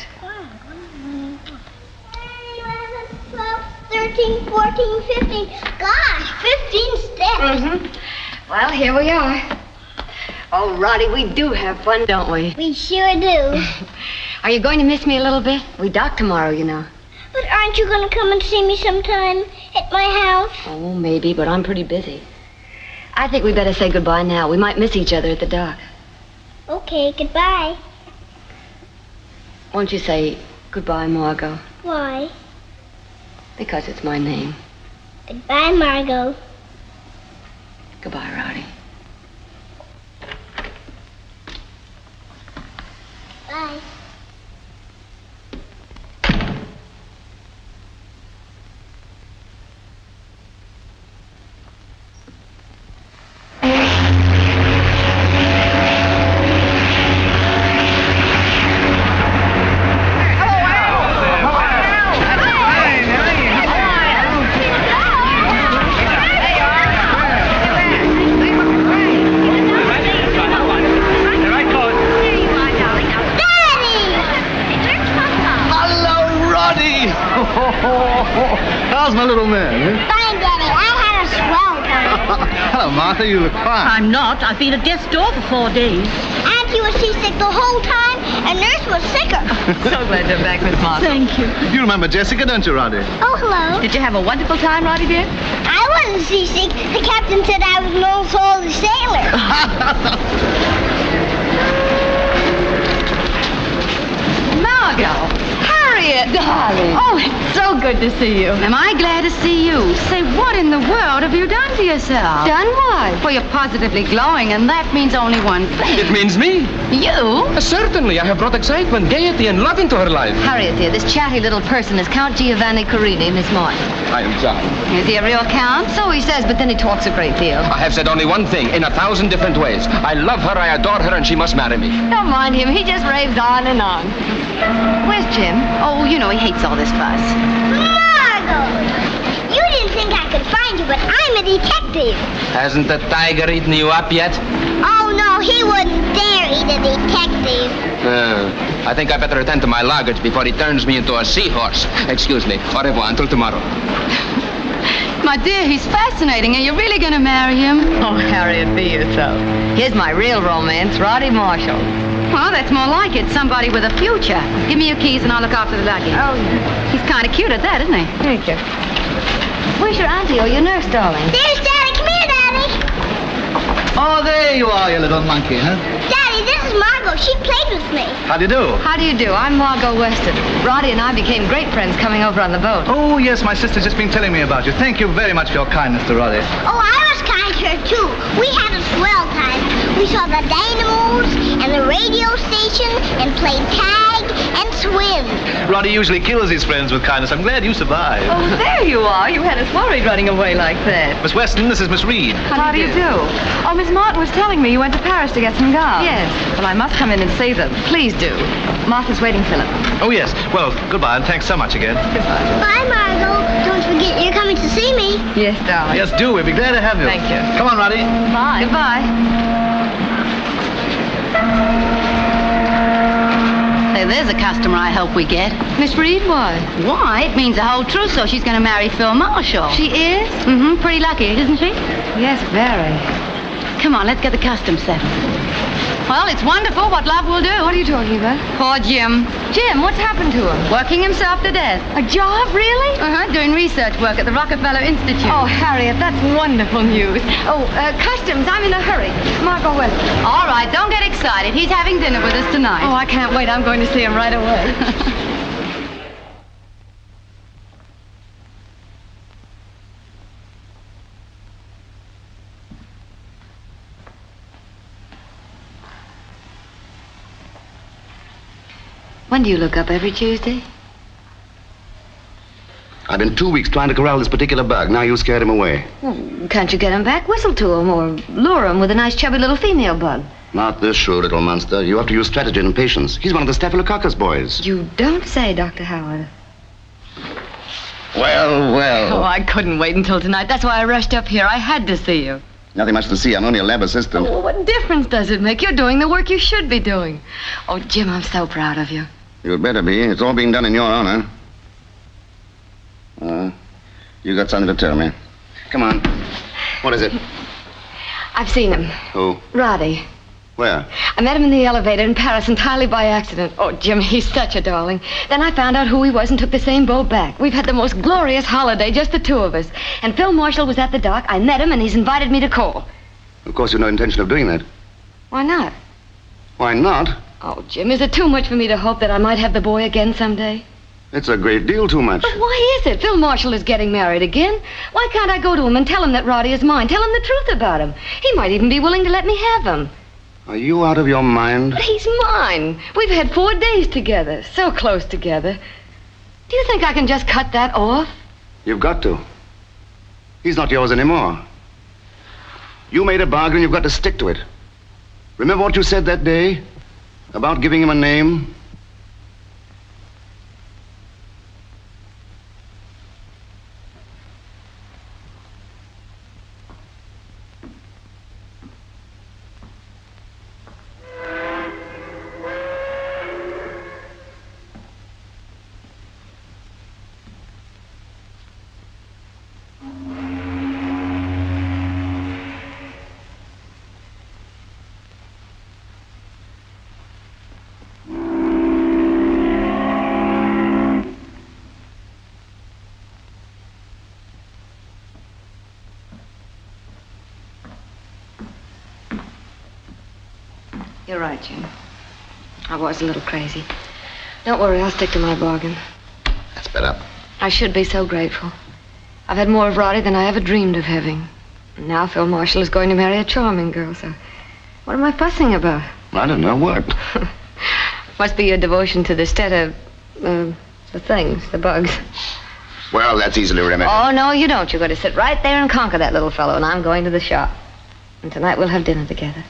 S13: 13, 14, 15. Gosh, 15 steps.
S2: Well, here we are. Oh, Roddy, we do have fun, don't we?
S13: We sure do.
S2: Are you going to miss me a little bit? We dock tomorrow, you know.
S13: But aren't you going to come and see me sometime at my house?
S2: Oh, maybe, but I'm pretty busy. I think we better say goodbye now. We might miss each other at the dock.
S13: Okay, goodbye.
S2: Won't you say goodbye, Margot?
S13: Why?
S2: Because it's my name.
S13: Goodbye, Margot.
S2: Goodbye, Roddy.
S13: Bye.
S16: How's my little man?
S13: Fine, Daddy. I had a swell time.
S16: Hello, Martha. You look fine.
S9: I'm not. I've been at death's door for 4 days.
S13: Auntie was seasick the whole time, and Nurse was sicker.
S17: So glad you're back, Miss Martha.
S9: Thank you.
S16: You remember Jessica, don't you, Roddy?
S13: Oh, hello.
S17: Did you have a wonderful time, Roddy, dear?
S13: I wasn't seasick. The captain said I was an old salty sailor.
S17: Margot! Harriet!
S2: Darling.
S17: Oh, it's so good to see you.
S3: Am I glad to see you? Say, what in the world have you done to yourself?
S2: Done what?
S3: Well, you're positively glowing, and that means only one thing.
S8: It means me.
S3: You?
S8: Certainly. I have brought excitement, gaiety, and love into her life.
S2: Harriet, dear, this chatty little person is Count Giovanni Corini, Miss Martin.
S8: I am John.
S3: Is he a real count?
S2: So he says, but then he talks a great deal.
S8: I have said only one thing in 1,000 different ways. I love her, I adore her, and she must marry me.
S2: Don't mind him. He just raves on and on. Where's Jim?
S3: Oh, you know, he hates all this fuss.
S13: Margot! You didn't think I could find you, but I'm a detective.
S8: Hasn't the tiger eaten you up yet?
S13: Oh, no, he wouldn't dare eat a detective.
S8: I think I better attend to my luggage before he turns me into a seahorse. Excuse me. Au revoir until tomorrow.
S3: My dear, he's fascinating. Are you really going to marry him?
S17: Oh, Harriet, be yourself.
S2: Here's my real romance, Roddy Marshall.
S3: Well, that's more like it. Somebody with a future. Give me your keys and I'll look after the luggage.
S2: Oh,
S3: he's kind of cute at that, isn't he?
S2: thank you. Where's your auntie or your nurse, darling?
S13: There's Daddy. Come here, Daddy.
S16: Oh, there you are, you little monkey, huh?
S13: Daddy, this is Margot. She played with me.
S16: How do you do?
S2: How do you do? I'm Margot Weston. Roddy and I became great friends coming over on the boat.
S16: Oh, yes, my sister's just been telling me about you. Thank you very much for your kindness to Roddy.
S13: Oh, I was kind to her, too. We had a swell time. We saw the dynamos and the radio station and played tag and swim.
S16: Roddy usually kills his friends with kindness. I'm glad you survived.
S17: Oh, there you are. You had us worried running away like that.
S16: Miss Weston, this is Miss Reed.
S17: How do you do? Oh, Miss Martin was telling me you went to Paris to get some gowns.
S2: Yes.
S17: Well, I must come in and see them. Please do. Martha's waiting, Philip.
S16: Oh, yes. Well, goodbye, and thanks so much again.
S13: Bye, Margot. Don't forget you're coming to see me.
S17: Yes, darling.
S16: Yes, do. We'll be glad to have you.
S17: Thank you.
S16: Come on, Roddy.
S17: Bye.
S3: Goodbye. Say, there's a customer I hope we get.
S2: Miss Reed, why?
S3: Why? It means the whole trousseau. She's going to marry Phil Marshall.
S2: She is?
S3: Mm-hmm. Pretty lucky, isn't she?
S2: Yes, very.
S3: Come on, let's get the customs settled. Well, it's wonderful what love will do.
S2: What are you talking about?
S3: Poor Jim.
S2: Jim, what's happened to him?
S3: Working himself to death.
S2: A job, really?
S3: Uh-huh, doing research work at the Rockefeller Institute.
S2: Oh, Harriet, that's wonderful news. Oh, customs, I'm in a hurry. Margot Weston.
S3: All right, don't get excited. He's having dinner with us tonight.
S2: Oh, I can't wait. I'm going to see him right away. When do you look up? Every Tuesday?
S6: I've been 2 weeks trying to corral this particular bug. Now you scared him away.
S2: Well, can't you get him back? Whistle to him or lure him with a nice chubby little female bug.
S6: Not this shrewd little monster. You have to use strategy and patience. He's one of the Staphylococcus boys.
S2: You don't say, Dr. Howard.
S6: Well, well.
S2: Oh, I couldn't wait until tonight. That's why I rushed up here. I had to see you.
S6: Nothing much to see. I'm only a lab assistant.
S2: Oh, what difference does it make? You're doing the work you should be doing. Oh, Jim, I'm so proud of you.
S6: You'd better be. It's all being done in your honor. You got something to tell me. Come on. What is it?
S2: I've seen him.
S6: Who?
S2: Roddy.
S6: Where?
S2: I met him in the elevator in Paris entirely by accident. Oh, Jim, he's such a darling. Then I found out who he was and took the same boat back. We've had the most glorious holiday, just the two of us. And Phil Marshall was at the dock. I met him, and he's invited me to call.
S6: Of course, you've no intention of doing that.
S2: Why not?
S6: Why not?
S2: Oh, Jim, is it too much for me to hope that I might have the boy again someday?
S6: It's a great deal too much.
S2: But why is it? Phil Marshall is getting married again. Why can't I go to him and tell him that Roddy is mine? Tell him the truth about him. He might even be willing to let me have him.
S6: Are you out of your mind?
S2: But he's mine. We've had 4 days together. So close together. Do you think I can just cut that off?
S6: You've got to. He's not yours anymore. You made a bargain, you've got to stick to it. Remember what you said that day? About giving him a name?
S2: You're right, Jim. I was a little crazy. Don't worry, I'll stick to my bargain.
S6: That's better.
S2: I should be so grateful. I've had more of Roddy than I ever dreamed of having. And now Phil Marshall is going to marry a charming girl, so what am I fussing about?
S6: I don't know what.
S2: Must be your devotion to the the things, the bugs.
S6: Well, that's easily remedied.
S2: Oh, no, you don't. You're going to sit right there and conquer that little fellow, and I'm going to the shop. And tonight we'll have dinner together.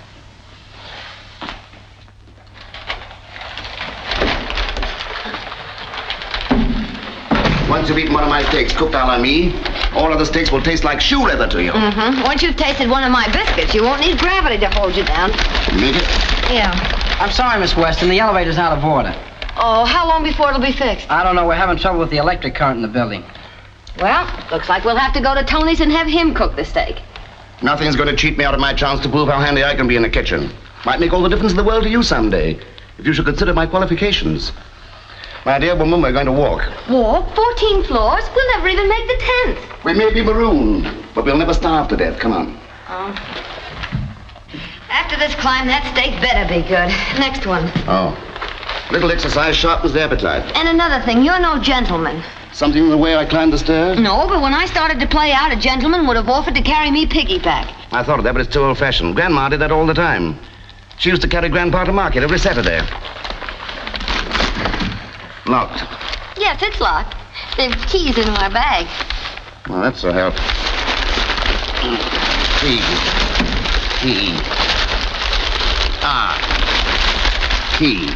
S6: Once you've eaten one of my steaks cooked a la me, all other steaks will taste like shoe leather to you.
S2: Mm-hmm. Once you've tasted one of my biscuits, you won't need gravity to hold you down.
S6: Make it?
S2: Yeah.
S18: I'm sorry, Miss Weston. The elevator's out of order.
S2: Oh, how long before it'll be fixed?
S18: I don't know. We're having trouble with the electric current in the building.
S2: Well, looks like we'll have to go to Tony's and have him cook the steak.
S6: Nothing's going to cheat me out of my chance to prove how handy I can be in the kitchen. Might make all the difference in the world to you someday, if you should consider my qualifications. My dear woman, we're going to walk.
S2: Walk? 14 floors? We'll never even make the 10th.
S6: We may be marooned, but we'll never starve to death. Come on.
S2: Oh. After this climb, that steak better be good. Next one.
S6: Oh. Little exercise sharpens the appetite.
S2: And another thing, you're no gentleman.
S6: Something in the way I climbed the stairs?
S2: No, but when I started to play out, a gentleman would have offered to carry me piggyback.
S6: I thought of that, but it's too old-fashioned. Grandma did that all the time. She used to carry Grandpa to market every Saturday. Locked.
S2: Yes, it's locked. There's keys in my bag.
S6: Well, that's a help. Key. Key.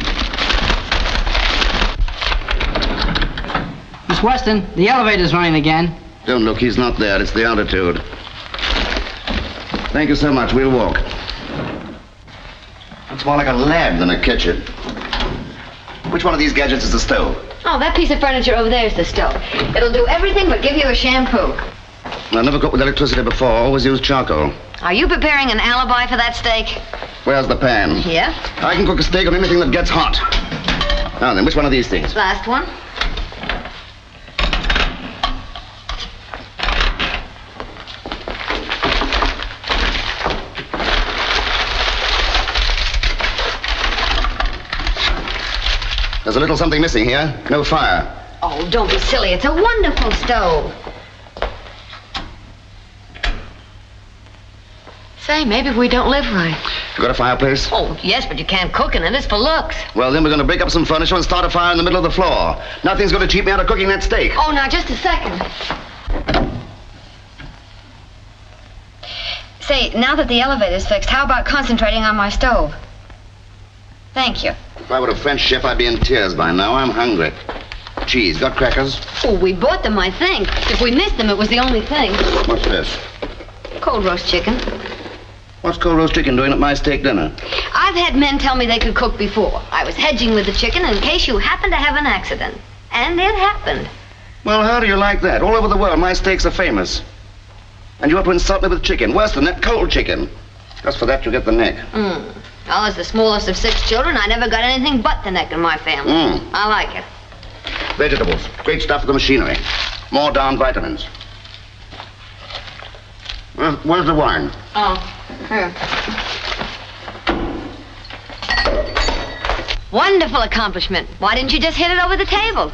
S18: Miss Weston, the elevator's running again.
S6: Don't look, he's not there. It's the altitude. Thank you so much. We'll walk. It's more like a lab than a kitchen. Which one of these gadgets is the stove?
S2: Oh, that piece of furniture over there is the stove. It'll do everything but give you a shampoo.
S6: I've never cooked with electricity before. Always used charcoal.
S2: Are you preparing an alibi for that steak?
S6: Where's the pan?
S2: Yeah.
S6: I can cook a steak on anything that gets hot. Now then, which one of these things?
S2: Last one.
S6: There's a little something missing here. No fire.
S2: Oh, don't be silly. It's a wonderful stove. Say, maybe we don't live right.
S6: You got a fireplace?
S2: Oh, yes, but you can't cook in it. It's for looks.
S6: Well, then we're going to break up some furniture and start a fire in the middle of the floor. Nothing's going to cheat me out of cooking that steak.
S2: Oh, now, just a second. Say, now that the elevator's fixed, how about concentrating on my stove? Thank you.
S6: If I were a French chef, I'd be in tears by now. I'm hungry. cheese. Got crackers?
S2: Oh, we bought them, I think. If we missed them, it was the only thing.
S6: What's this?
S2: Cold roast chicken.
S6: What's cold roast chicken doing at my steak dinner?
S2: I've had men tell me they could cook before. I was hedging with the chicken in case you happened to have an accident. And it happened.
S6: Well, how do you like that? All over the world, my steaks are famous. And you ought to insult me with chicken. Worse than that, cold chicken. Just for that, you get the neck.
S2: Well, as the smallest of 6 children, I never got anything but the neck in my family. I like it.
S6: Vegetables. Great stuff for the machinery. More darn vitamins. Where's the wine?
S2: Oh, here. Wonderful accomplishment. Why didn't you just hit it over the table?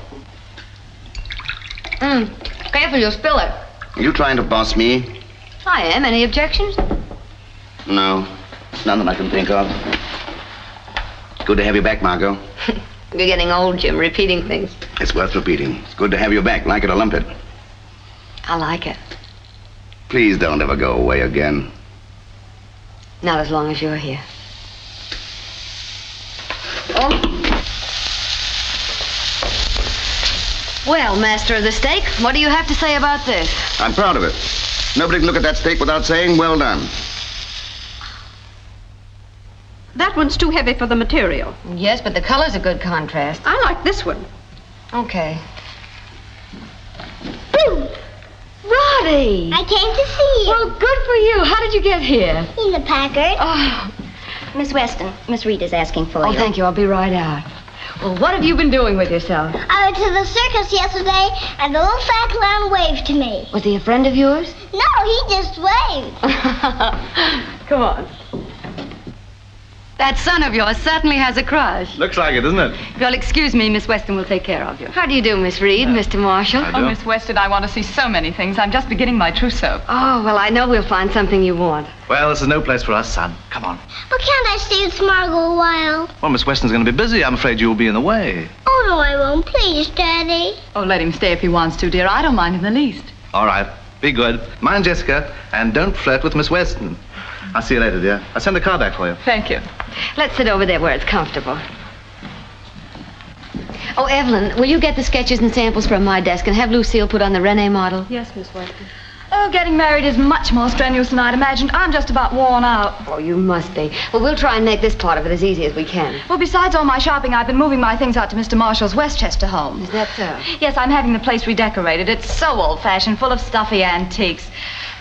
S2: Careful, you'll spill it.
S6: Are you trying to boss me?
S2: I am. Any objections?
S6: No. None that I can think of. Good to have you back, Margot.
S2: You're getting old, Jim, repeating things.
S6: It's worth repeating. It's good to have you back, like it or lump it.
S2: I like it.
S6: Please don't ever go away again.
S2: Not as long as you're here. Oh. Well, master of the steak, what do you have to say about this?
S6: I'm proud of it. Nobody can look at that steak without saying, well done.
S19: That one's too heavy for the material.
S2: Yes, but the color's a good contrast.
S19: I like this one.
S2: Okay. Roddy!
S13: I came to see you.
S2: Well, good for you. How did you get here?
S13: In the Packard.
S2: Oh.
S20: Miss Weston, Miss Reed is asking for you.
S2: Oh, thank you. I'll be right out. Well, what have you been doing with yourself?
S13: I went to the circus yesterday, and the little fat clown waved to me.
S2: Was he a friend of yours?
S13: No, he just waved.
S2: Come on. That son of yours certainly has a crush.
S16: Looks like it, doesn't it?
S17: If you'll excuse me, Miss Weston will take care of you.
S2: How do you do, Miss Reed, Mr. Marshall?
S17: Oh, Miss Weston, I want to see so many things. I'm just beginning my trousseau.
S2: Oh, well, I know we'll find something you want.
S16: Well, this is no place for us, son. Come on.
S13: Well, can't I stay with Margot a while?
S16: Well, Miss Weston's going to be busy. I'm afraid you'll be in the way.
S13: Oh, no, I won't. Please, Daddy.
S17: Oh, let him stay if he wants to, dear. I don't mind in the least.
S16: All right. Be good. Mind Jessica, and don't flirt with Miss Weston. I'll see you later, dear. I'll send the car back for you.
S17: Thank you.
S2: Let's sit over there where it's comfortable. Oh, Evelyn, will you get the sketches and samples from my desk and have Lucille put on the Renee model?
S17: Yes, Miss Weston. Oh, getting married is much more strenuous than I'd imagined. I'm just about worn out.
S2: Oh, you must be. Well, we'll try and make this part of it as easy as we can.
S17: Well, besides all my shopping, I've been moving my things out to Mr. Marshall's Westchester home.
S2: Is that so?
S17: Yes, I'm having the place redecorated. It's so old-fashioned, full of stuffy antiques.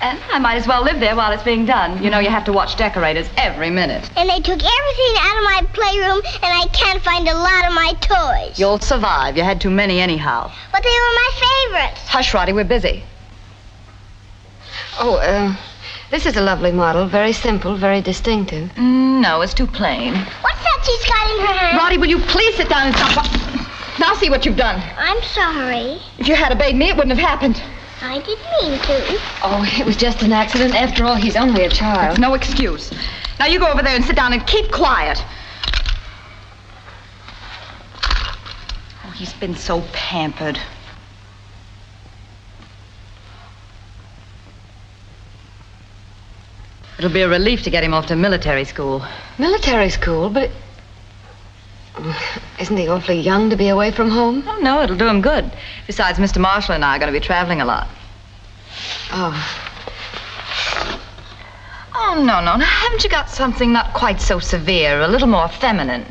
S17: And I might as well live there while it's being done. You know, you have to watch decorators every minute.
S13: And they took everything out of my playroom, and I can't find a lot of my toys.
S17: You'll survive. You had too many anyhow.
S13: But they were my favorites.
S17: Hush, Roddy, we're busy.
S2: Oh, this is a lovely model. Very simple, very distinctive.
S17: No, it's too plain.
S13: What's that she's got in her hand?
S17: Roddy, will you please sit down and stop? Now see what you've done.
S13: I'm sorry.
S17: If you had obeyed me, it wouldn't have happened.
S13: I didn't mean to.
S2: Oh, it was just an accident. After all, he's only a child.
S17: It's no excuse. Now you go over there and sit down and keep quiet. Oh, he's been so pampered. It'll be a relief to get him off to military school.
S2: Military school? But isn't he awfully young to be away from home?
S17: Oh, no, it'll do him good. Besides, Mr. Marshall and I are going to be traveling a lot.
S2: Oh.
S17: Oh, no. Now, haven't you got something not quite so severe, a little more feminine?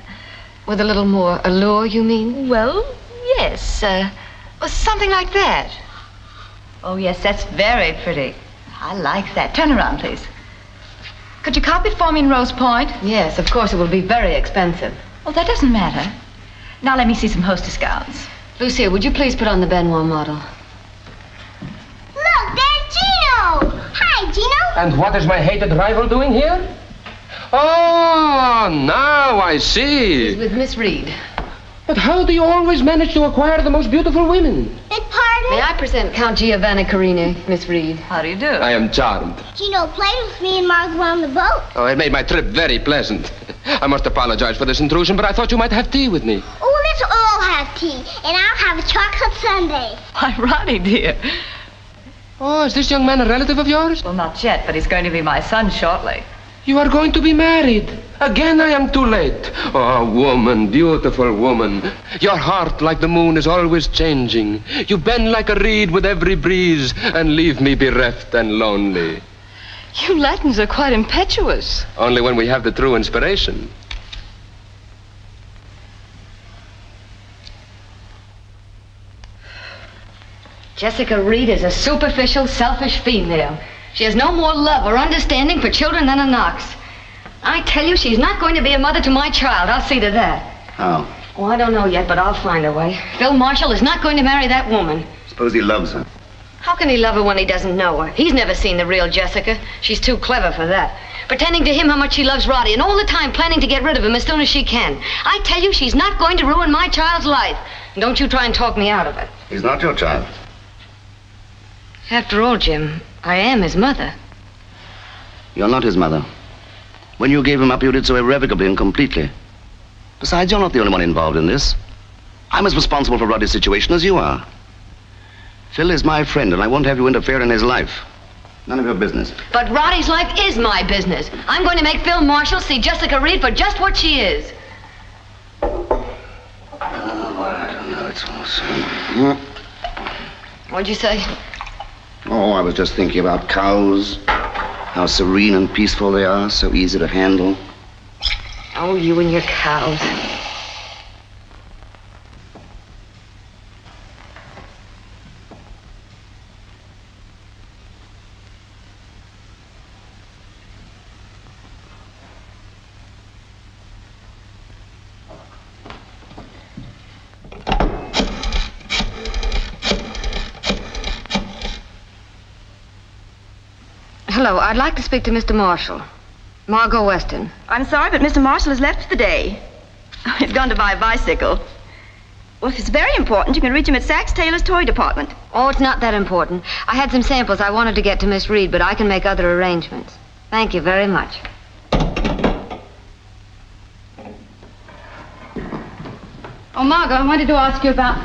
S2: With a little more allure, you mean?
S17: Well, yes. Something like that. Oh, yes, that's very pretty. I like that. Turn around, please. Could you copy it for me in Rose Point?
S2: Yes, of course. It will be very expensive.
S17: Oh, that doesn't matter. Now let me see some hostess gowns.
S2: Lucille, would you please put on the Benoit model?
S13: Look, there's Gino! Hi, Gino!
S8: And what is my hated rival doing here? Oh, now I see.
S2: He's with Miss Reed.
S8: But how do you always manage to acquire the most beautiful women?
S13: Pardon?
S2: May I present Count Giovanni Corini, Miss Reed?
S17: How do you do?
S8: I am charmed.
S13: Gino played with me and Margot on the boat.
S8: Oh, it made my trip very pleasant. I must apologize for this intrusion, but I thought you might have tea with me.
S13: Oh, let's all have tea, and I'll have a chocolate sundae.
S17: Why, Roddy, dear.
S8: Oh, is this young man a relative of yours?
S17: Well, not yet, but he's going to be my son shortly.
S8: You are going to be married. Again I am too late. Oh, woman, beautiful woman. Your heart, like the moon, is always changing. You bend like a reed with every breeze and leave me bereft and lonely.
S2: You Latins are quite impetuous.
S8: Only when we have the true inspiration.
S2: Jessica Reed is a superficial, selfish female. She has no more love or understanding for children than a Knox. I tell you, she's not going to be a mother to my child. I'll see to that.
S6: How?
S2: Oh, I don't know yet, but I'll find a way. Phil Marshall is not going to marry that woman.
S6: Suppose he loves her.
S2: How can he love her when he doesn't know her? He's never seen the real Jessica. She's too clever for that. Pretending to him how much she loves Roddy, and all the time planning to get rid of him as soon as she can. I tell you, she's not going to ruin my child's life. And don't you try and talk me out of it.
S6: He's not your child.
S2: After all, Jim, I am his mother.
S6: You're not his mother. When you gave him up, you did so irrevocably and completely. Besides, you're not the only one involved in this. I'm as responsible for Roddy's situation as you are. Phil is my friend, and I won't have you interfere in his life. None of your business.
S2: But Roddy's life is my business. I'm going to make Phil Marshall see Jessica Reed for just what she is.
S6: Oh, I don't know. It's awesome.
S2: What'd you say?
S6: Oh, I was just thinking about cows. How serene and peaceful they are, so easy to handle.
S2: Oh, you and your cows. Hello, I'd like to speak to Mr. Marshall. Margot Weston.
S21: I'm sorry, but Mr. Marshall has left for the day. He's gone to buy a bicycle. Well, if it's very important, you can reach him at Sachs Taylor's toy department.
S2: Oh, it's not that important. I had some samples I wanted to get to Miss Reed, but I can make other arrangements. Thank you very much.
S3: Oh, Margot, I wanted to ask you about...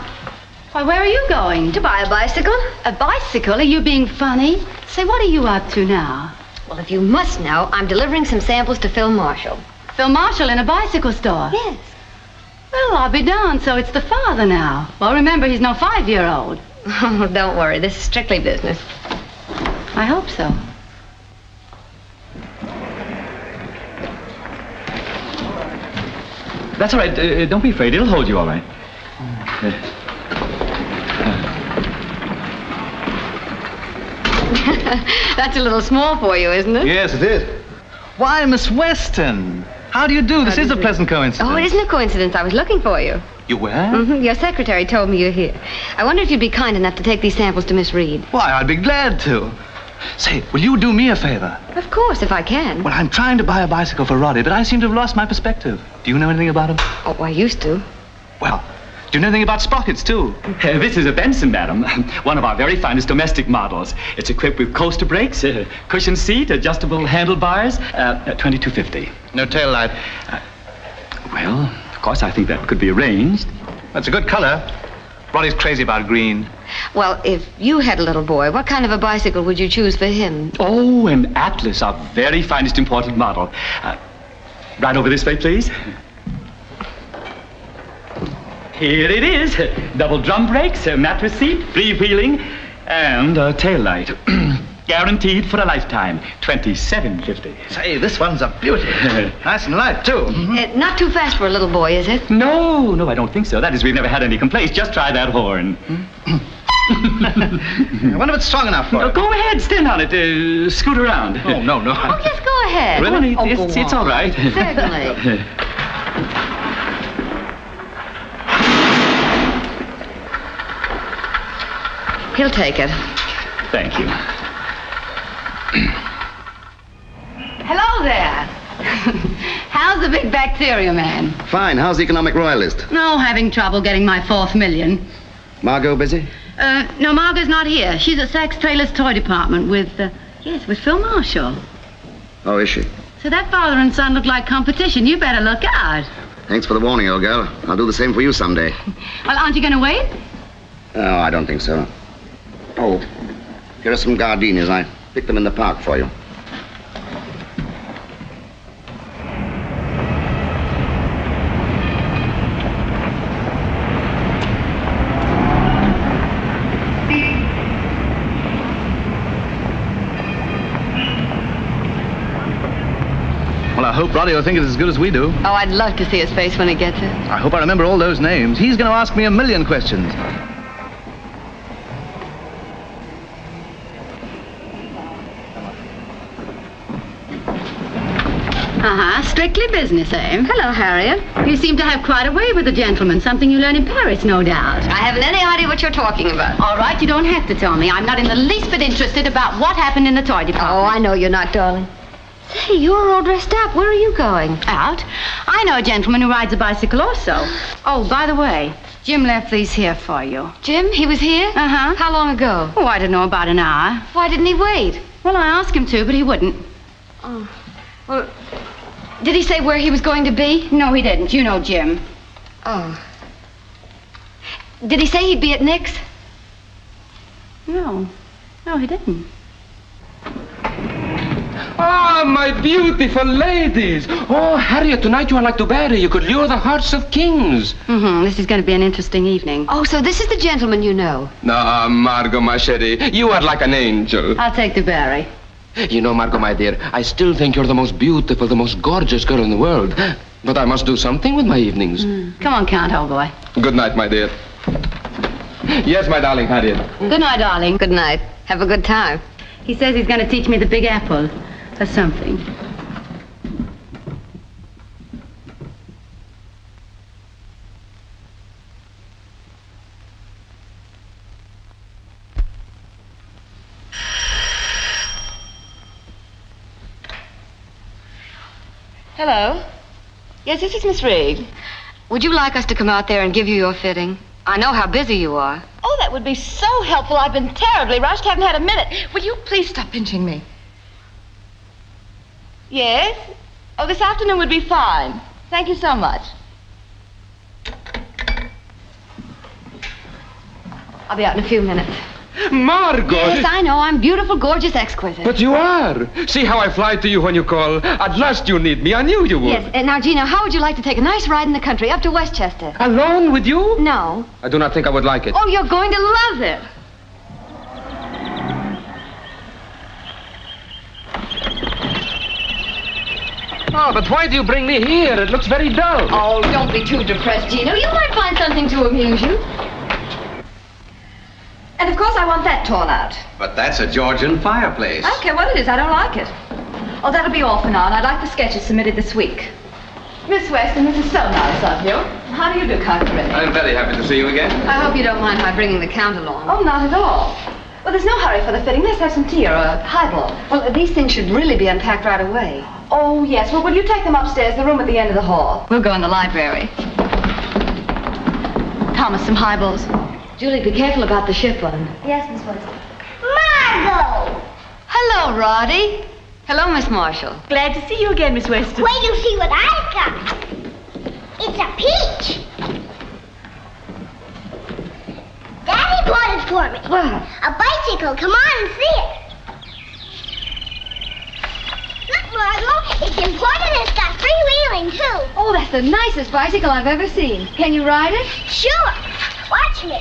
S3: Why, where are you going?
S2: To buy a bicycle.
S3: A bicycle? Are you being funny? Say, what are you up to now?
S2: Well, if you must know, I'm delivering some samples to Phil Marshall.
S3: Phil Marshall in a bicycle store?
S2: Yes.
S3: Well, I'll be darned, so it's the father now. Well, remember, he's no 5-year-old.
S2: Oh, don't worry. This is strictly business.
S3: I hope so.
S1: That's all right. Don't be afraid. It'll hold you all right.
S2: That's a little small for you, isn't it?
S16: Yes, it is. Why, Miss Weston? How do you do? This is a pleasant coincidence.
S2: Oh, it isn't a coincidence. I was looking for you.
S16: You were?
S2: Mm-hmm. Your secretary told me you're here. I wonder if you'd be kind enough to take these samples to Miss Reed.
S16: Why, I'd be glad to. Say, will you do me a favor?
S2: Of course, if I can.
S16: Well, I'm trying to buy a bicycle for Roddy, but I seem to have lost my perspective. Do you know anything about him?
S2: Oh, I used to.
S16: Well, do you know anything about sprockets, too?
S1: This is a Benson, madam. One of our very finest domestic models. It's equipped with coaster brakes, cushion seat, adjustable handlebars, $22.50.
S16: No tail light.
S1: Well, of course, I think that could be arranged.
S16: That's a good color. Roddy's crazy about green.
S2: Well, if you had a little boy, what kind of a bicycle would you choose for him?
S1: Oh, an Atlas, our very finest imported model. Right over this way, please. Here it is. Double drum brakes, a mattress seat, freewheeling, and a tail light. Guaranteed for a lifetime. $27.50.
S16: Say, this one's a beauty. Nice and light, too.
S2: Not too fast for a little boy, is it?
S1: No, I don't think so. That is, we've never had any complaints. Just try that horn.
S16: I wonder if it's strong enough for it.
S1: Go ahead, stand on it. Scoot around.
S16: Oh, no.
S2: Oh, yes, go ahead.
S1: Really?
S2: Oh,
S1: It's all right.
S2: Certainly. He'll take it.
S1: Thank you.
S3: Hello there. How's the big bacteria man?
S6: Fine. How's the economic royalist?
S3: No, having trouble getting my 4th million.
S6: Margot busy?
S3: No, Margot's not here. She's at Sachs Taylor's toy department with Phil Marshall.
S6: Oh, is she?
S3: So that father and son look like competition. You better look out.
S6: Thanks for the warning, old girl. I'll do the same for you someday.
S3: Well, aren't you going to wait?
S6: Oh, I don't think so. Oh, here are some gardenias. I picked them in the park for you.
S16: hope Roddy will think it's as good as we do.
S2: Oh, I'd love to see his face when he gets it.
S16: I hope I remember all those names. He's going to ask me a million questions.
S3: Strictly business, eh? Hello, Harriet. You seem to have quite a way with the gentleman, something you learn in Paris, no doubt.
S2: I haven't any idea what you're talking about.
S3: All right, you don't have to tell me. I'm not in the least bit interested about what happened in the toy department.
S2: Oh, I know you're not, darling. Say, you're all dressed up. Where are you going?
S3: Out. I know a gentleman who rides a bicycle also. Oh, by the way, Jim left these here for you.
S2: Jim? He was here?
S3: Uh-huh.
S2: How long ago?
S3: Oh, I don't know, about an hour.
S2: Why didn't he wait?
S3: Well, I asked him to, but he wouldn't.
S2: Oh. Well, did he say where he was going to be?
S3: No, he didn't. You know Jim.
S2: Oh. Did he say he'd be at Nick's?
S3: No. No, he didn't.
S8: Ah, my beautiful ladies. Oh, Harriet, tonight you are like to Barry. You could lure the hearts of kings.
S3: Mm-hmm. This is going to be an interesting evening.
S2: Oh, so this is the gentleman you know.
S8: Ah, Margot, my chérie, you are like an angel.
S3: I'll take the Barry.
S8: You know, Margot, my dear, I still think you're the most beautiful, the most gorgeous girl in the world. But I must do something with my evenings.
S3: Come on, Count, old boy.
S8: Good night, my dear. Yes, my darling Harriet.
S3: Good night, darling.
S2: Good night. Have a good time.
S3: He says he's going to teach me the Big Apple or something.
S2: Hello. Yes, this is Miss Reed. Would you like us to come out there and give you your fitting? I know how busy you are.
S9: Oh, that would be so helpful. I've been terribly rushed, haven't had a minute. Will you please stop pinching me? Yes? Oh, this afternoon would be fine. Thank you so much.
S2: I'll be out in a few minutes.
S8: Margot!
S2: Yes, I know. I'm beautiful, gorgeous, exquisite.
S8: But you are. See how I fly to you when you call. At last you need me. I knew you would.
S2: Yes. Now, Gina, how would you like to take a nice ride in the country up to Westchester?
S8: Alone with you?
S2: No.
S8: I do not think I would like it.
S2: Oh, you're going to love it.
S8: Oh, but why do you bring me here? It looks very dull.
S2: Oh, don't be too depressed, Gina. You might find something to amuse you.
S21: And of course I want that torn out.
S4: But that's a Georgian fireplace.
S21: I don't care what it is, I don't like it. Oh, that'll be all for now, and I'd like the sketches submitted this week. Miss Weston, this is so nice of you. How do you do, Count Giovanni?
S8: I'm very happy to see you again.
S2: I hope you don't mind my bringing the Count along.
S21: Oh, not at all. Well, there's no hurry for the fitting. Let's have some tea or a highball.
S2: Well, these things should really be unpacked right away.
S21: Oh, yes. Well, will you take them upstairs, the room at the end of the hall?
S2: We'll go in the library.
S21: Thomas, some highballs.
S2: Julie, be careful about the ship one.
S21: Yes, Miss Weston.
S13: Margot!
S2: Hello, Roddy. Hello, Miss Marshall.
S21: Glad to see you again, Miss Weston.
S13: Wait till you see what I've got. It's a peach. Daddy bought it for me.
S2: What?
S13: A bicycle. Come on and see it. Look, Margot, it's imported and it's got freewheeling, too.
S2: Oh, that's the nicest bicycle I've ever seen. Can you ride it?
S13: Sure. Watch me.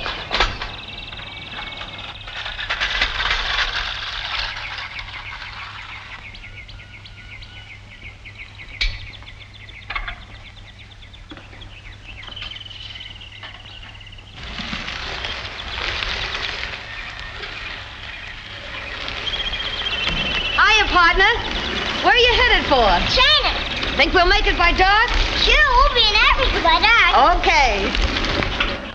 S2: Hiya, partner. Where are you headed for?
S13: China.
S2: Think we'll make it by dark?
S13: Sure, we'll be in Africa by dark.
S2: Okay.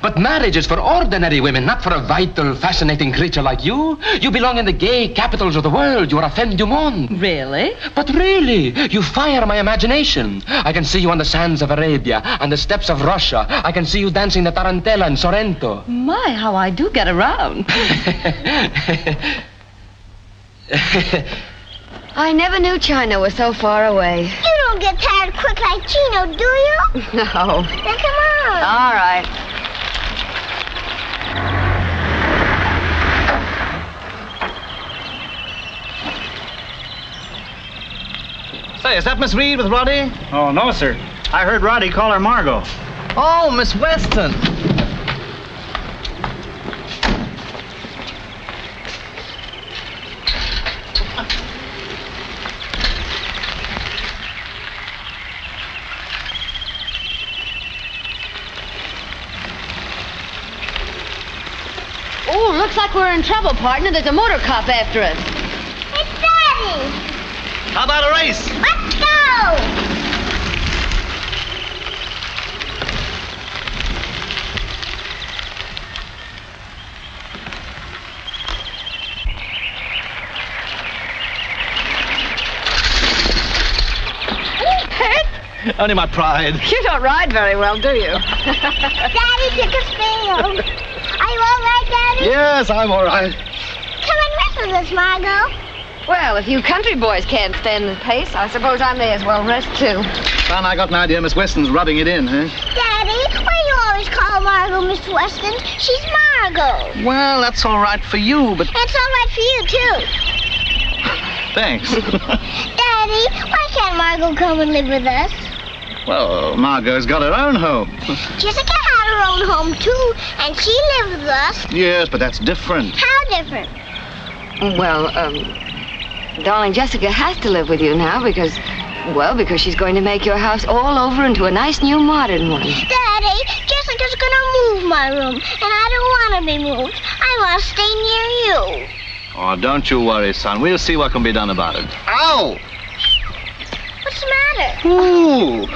S8: But marriage is for ordinary women, not for a vital, fascinating creature like you. You belong in the gay capitals of the world. You are a femme du monde.
S21: Really?
S8: But really, you fire my imagination. I can see you on the sands of Arabia, on the steppes of Russia. I can see you dancing the tarantella in Sorrento.
S21: My, how I do get around.
S2: I never knew China was so far away.
S13: You don't get tired quick like Chino, do you?
S2: No.
S13: Then come on.
S2: All right.
S16: Say, is that Miss Reed with Roddy?
S22: Oh, no, sir. I heard Roddy call her Margot.
S16: Oh, Miss Weston.
S2: Looks like we're in trouble, partner. There's a motor cop after us.
S13: It's Daddy.
S16: How about a race?
S13: Let's go.
S16: Only my pride.
S3: You don't ride very well, do you?
S13: Daddy took a spin. Are you all right, Daddy?
S16: Yes, I'm all right.
S13: Come and rest with us, Margot.
S2: Well, if you country boys can't stand the pace, I suppose I may as well rest, too.
S16: Son, I got an idea Miss Weston's rubbing it in, huh?
S13: Daddy, why do you always call Margot Miss Weston? She's Margot.
S16: Well, that's all right for you, but...
S13: It's all right for you, too.
S16: Thanks.
S13: Daddy, why can't Margot come and live with us?
S16: Well, Margot's got her own home.
S13: Jessica had her own home, too, and she lived with us.
S16: Yes, but that's different.
S13: How different?
S2: Well, darling, Jessica has to live with you now because she's going to make your house all over into a nice new modern one.
S13: Daddy, Jessica's gonna move my room, and I don't want to be moved. I want to stay near you.
S16: Oh, don't you worry, son. We'll see what can be done about it. Ow!
S13: What's the matter?
S16: Ooh!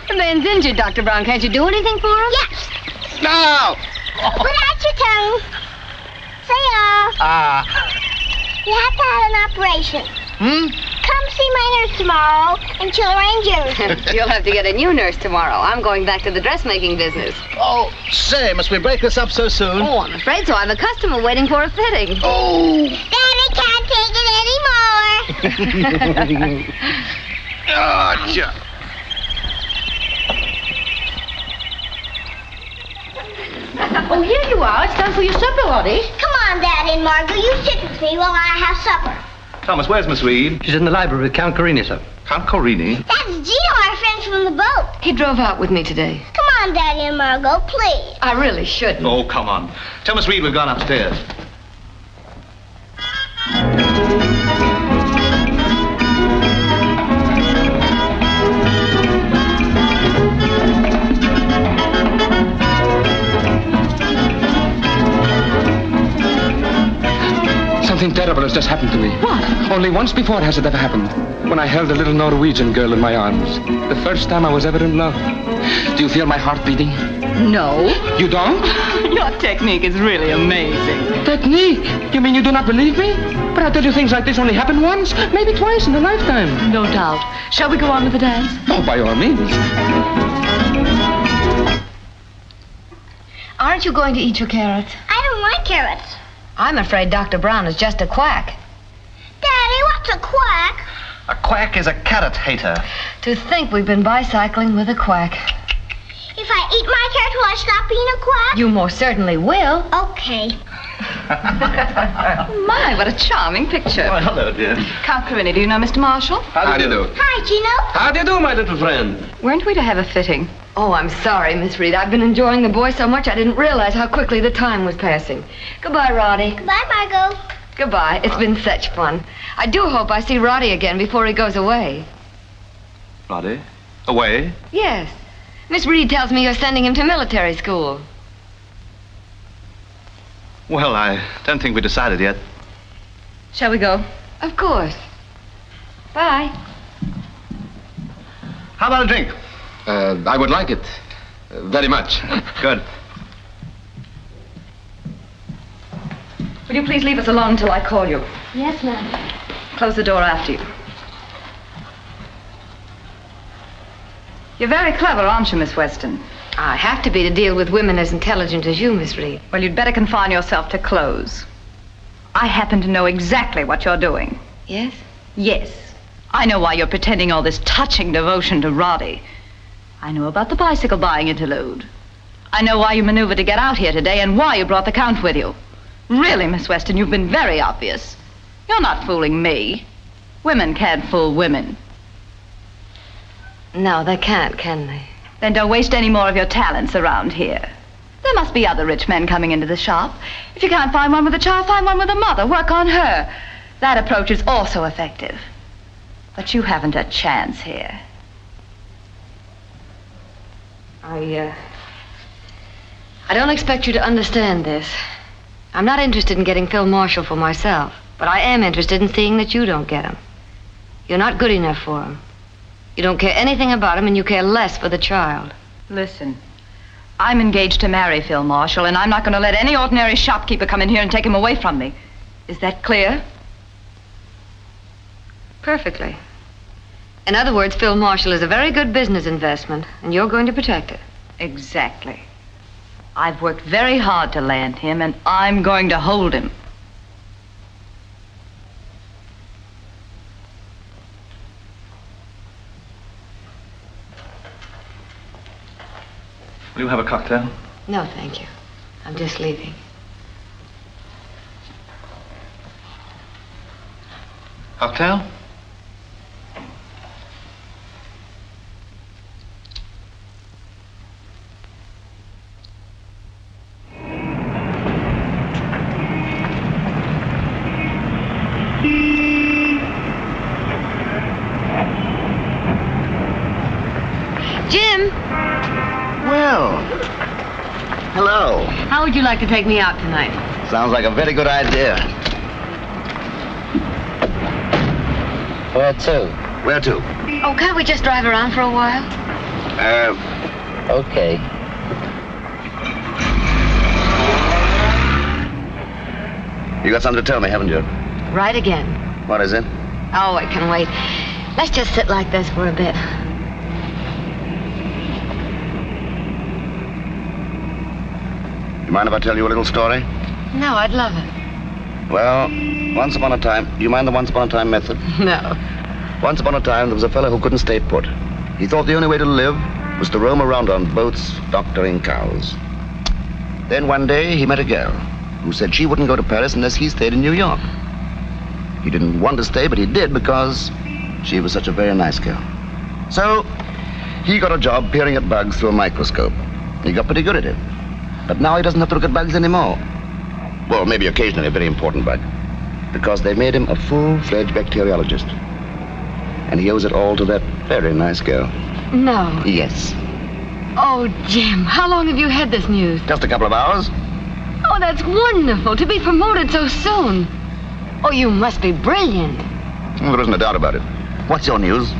S2: The man's injured, Dr. Brown. Can't you do anything for him?
S13: Yes.
S16: No!
S13: Put out your tongue. Say You have to have an operation. Come see my nurse tomorrow, and she'll arrange everything.
S2: You'll have to get a new nurse tomorrow. I'm going back to the dressmaking business.
S16: Oh, say, must we break this up so soon?
S2: Oh, I'm afraid so. I have a customer waiting for a fitting.
S16: Oh!
S13: Daddy can't take it anymore.
S16: Gotcha.
S9: Oh, here you are. It's time for your supper, Roddy.
S13: Come on, Daddy and Margot. You sit with me while I have supper.
S16: Thomas, where's Miss Reed?
S14: She's in the library with Count Corini, sir.
S16: Count Corini?
S13: That's Gino, our friend from the boat.
S2: He drove out with me today.
S13: Come on, Daddy and Margot, please.
S2: I really shouldn't.
S16: Oh, come on. Tell Miss Reed we've gone upstairs.
S8: Something terrible has just happened to me.
S3: What?
S8: Only once before has it ever happened. When I held a little Norwegian girl in my arms. The first time I was ever in love. Do you feel my heart beating?
S3: No.
S8: You don't?
S3: Your technique is really amazing.
S8: Technique? You mean you do not believe me? But I tell you, things like this only happen once, maybe twice in a lifetime.
S3: No doubt. Shall we go on with the dance?
S8: Oh, by all means.
S2: Aren't you going to eat your carrots?
S13: I don't like carrots.
S2: I'm afraid Dr. Brown is just a quack.
S13: Daddy, what's a quack?
S16: A quack is a carrot hater.
S2: To think we've been bicycling with a quack.
S13: If I eat my carrot, will I stop being a quack?
S2: You most certainly will.
S13: Okay.
S21: My, what a charming picture.
S16: Oh, hello, dear.
S21: Count Corini, do you know Mr. Marshall?
S8: How do you do?
S13: Hi, Gino.
S8: How do you do, my little friend?
S21: Weren't we to have a fitting?
S2: Oh, I'm sorry, Miss Reed. I've been enjoying the boy so much I didn't realize how quickly the time was passing. Goodbye, Roddy.
S13: Goodbye, Margot.
S2: Goodbye. It's been such fun. I do hope I see Roddy again before he goes away.
S16: Roddy? Away?
S2: Yes. Miss Reed tells me you're sending him to military school.
S16: Well, I don't think we decided yet.
S21: Shall we go?
S2: Of course. Bye.
S16: How about a drink?
S8: I would like it. Very much.
S16: Good.
S21: Will you please leave us alone until I call you?
S2: Yes, ma'am.
S21: Close the door after you. You're very clever, aren't you, Miss Weston?
S2: I have to be to deal with women as intelligent as you, Miss Reed.
S21: Well, you'd better confine yourself to clothes. I happen to know exactly what you're doing.
S2: Yes?
S21: Yes. I know why you're pretending all this touching devotion to Roddy. I know about the bicycle buying interlude. I know why you maneuvered to get out here today and why you brought the Count with you. Really, Miss Weston, you've been very obvious. You're not fooling me. Women can't fool women.
S2: No, they can't, can they?
S21: Then don't waste any more of your talents around here. There must be other rich men coming into the shop. If you can't find one with a child, find one with a mother. Work on her. That approach is also effective. But you haven't a chance here.
S2: I don't expect you to understand this. I'm not interested in getting Phil Marshall for myself, but I am interested in seeing that you don't get him. You're not good enough for him. You don't care anything about him, and you care less for the child.
S21: Listen, I'm engaged to marry Phil Marshall, and I'm not going to let any ordinary shopkeeper come in here and take him away from me. Is that clear?
S2: Perfectly. In other words, Phil Marshall is a very good business investment, and you're going to protect it.
S21: Exactly. I've worked very hard to land him, and I'm going to hold him.
S16: Will you have a cocktail?
S2: No, thank you. I'm just leaving.
S16: Cocktail?
S2: Jim!
S6: Well, hello.
S2: How would you like to take me out tonight?
S6: Sounds like a very good idea.
S15: Where to?
S6: Where to?
S2: Oh, can't we just drive around for a while?
S15: Okay.
S6: You got something to tell me, haven't you?
S2: Right again.
S6: What is it?
S2: Oh, I can wait. Let's just sit like this for a bit.
S6: You mind if I tell you a little story?
S2: No, I'd love it.
S6: Well, once upon a time, do you mind the once upon a time method?
S2: No.
S6: Once upon a time, there was a fellow who couldn't stay put. He thought the only way to live was to roam around on boats, doctoring cows. Then one day, he met a girl who said she wouldn't go to Paris unless he stayed in New York. He didn't want to stay, but he did because she was such a very nice girl. So, he got a job peering at bugs through a microscope. He got pretty good at it. But now he doesn't have to look at bugs anymore. Well, maybe occasionally a very important bug. Because they made him a full-fledged bacteriologist. And he owes it all to that very nice girl.
S2: No.
S6: Yes.
S2: Oh, Jim, how long have you had this news?
S6: Just a couple of hours.
S2: Oh, that's wonderful, to be promoted so soon. Oh, you must be brilliant.
S6: Well, there isn't a doubt about it. What's your news?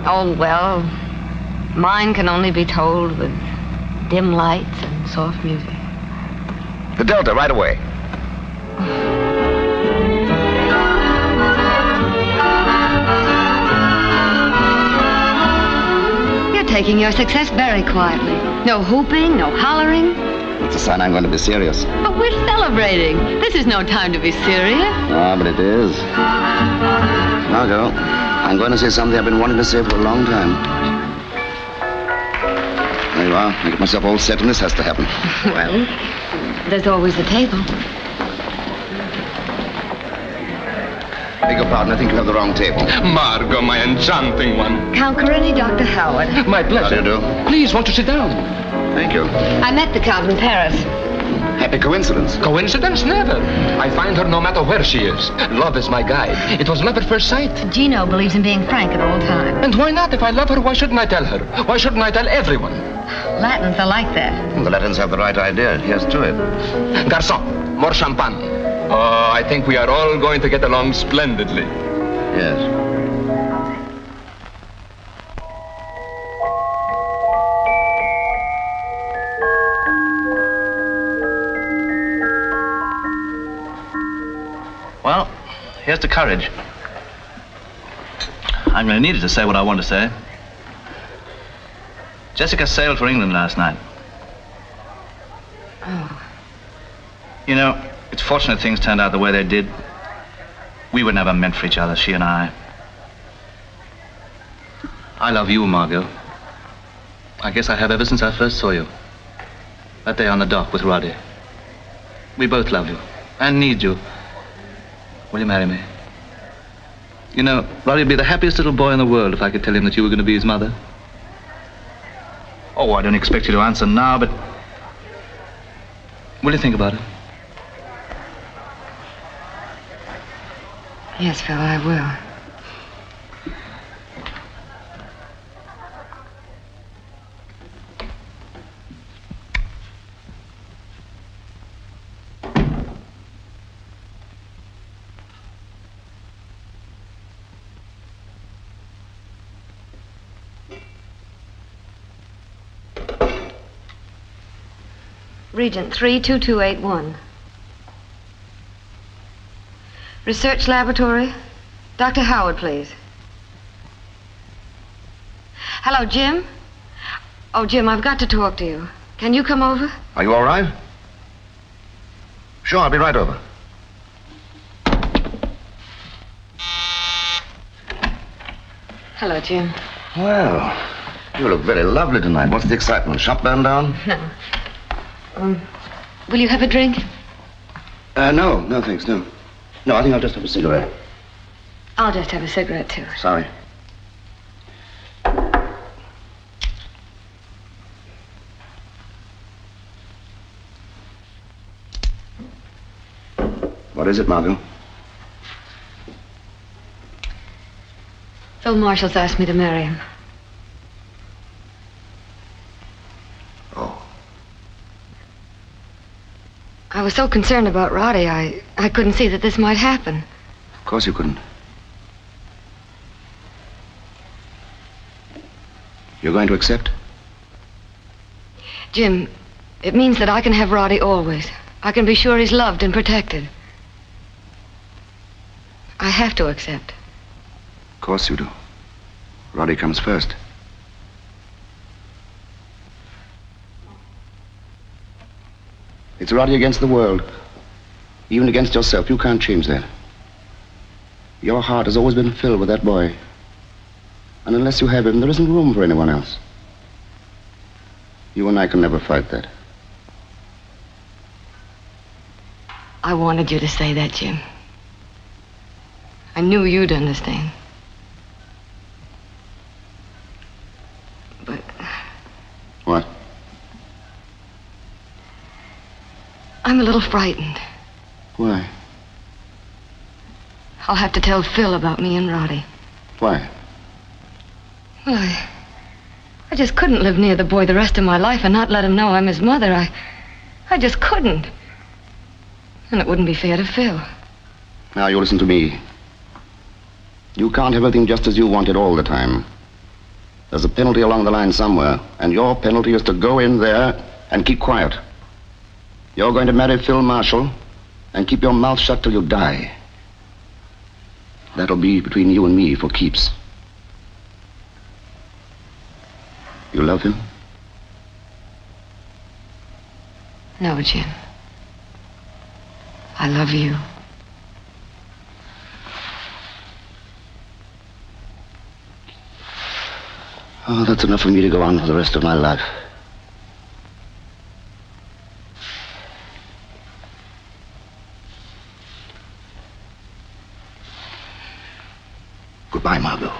S2: Oh, well, mine can only be told with dim lights and soft music.
S6: The Delta, right away.
S2: You're taking your success very quietly. No whooping, no hollering.
S6: It's a sign I'm going to be serious.
S2: But we're celebrating. This is no time to be serious.
S6: Ah, but it is. Margot, I'm going to say something I've been wanting to say for a long time. There you are. I get myself all set and this has to happen.
S2: Well, there's always the table.
S6: Beg your pardon, I think you have the wrong table.
S8: Margot, my enchanting one.
S2: Count Giovanni, Dr. Howard.
S8: My pleasure.
S6: How do you do?
S8: Please, won't you sit down?
S6: Thank you.
S2: I met the Count in Paris.
S6: Happy coincidence.
S8: Coincidence? Never. I find her no matter where she is. Love is my guide. It was love at first sight.
S2: Gino believes in being frank at all times.
S8: And why not? If I love her, why shouldn't I tell her? Why shouldn't I tell everyone?
S2: Latins are like that.
S6: Well, the Latins have the right idea. Here's to it.
S8: Garçon, more champagne. Oh, I think we are all going to get along splendidly.
S6: Yes.
S16: Well, here's to courage. I'm going to need it to say what I want to say. Jessica sailed for England last night.
S2: Oh.
S16: You know, it's fortunate things turned out the way they did. We were never meant for each other, she and I. I love you, Margot. I guess I have ever since I first saw you. That day on the dock with Roddy. We both love you and need you. Will you marry me? You know, Roddy would be the happiest little boy in the world if I could tell him that you were going to be his mother. Oh, I don't expect you to answer now, but will you think about it?
S2: Yes, Phil, I will. Regent 32281. Research Laboratory. Dr. Howard, please. Hello, Jim? Oh, Jim, I've got to talk to you. Can you come over?
S6: Are you all right? Sure, I'll be right over.
S2: Hello, Jim.
S6: Well, you look very lovely tonight. What's the excitement? Shop burned down?
S2: No. Will you have a drink?
S6: No, thanks, no. No, I think I'll just have a cigarette.
S2: I'll just have a cigarette, too.
S6: Sorry. What is it, Margot?
S2: Phil Marshall's asked me to marry him.
S6: Oh.
S2: I was so concerned about Roddy, I couldn't see that this might happen.
S6: Of course you couldn't. You're going to accept?
S2: Jim, it means that I can have Roddy always. I can be sure he's loved and protected. I have to accept.
S6: Of course you do. Roddy comes first. It's Roddy against the world. Even against yourself. You can't change that. Your heart has always been filled with that boy. And unless you have him, there isn't room for anyone else. You and I can never fight that.
S2: I wanted you to say that, Jim. I knew you'd understand. But...
S6: What?
S2: I'm a little frightened.
S6: Why?
S2: I'll have to tell Phil about me and Roddy.
S6: Why?
S2: Well, I just couldn't live near the boy the rest of my life and not let him know I'm his mother. I just couldn't. And it wouldn't be fair to Phil.
S6: Now, you listen to me. You can't have everything just as you want it all the time. There's a penalty along the line somewhere, and your penalty is to go in there and keep quiet. You're going to marry Phil Marshall and keep your mouth shut till you die. That'll be between you and me for keeps. You love him?
S2: No, Jim. I love you.
S6: Oh, that's enough for me to go on for the rest of my life. Goodbye, Margot.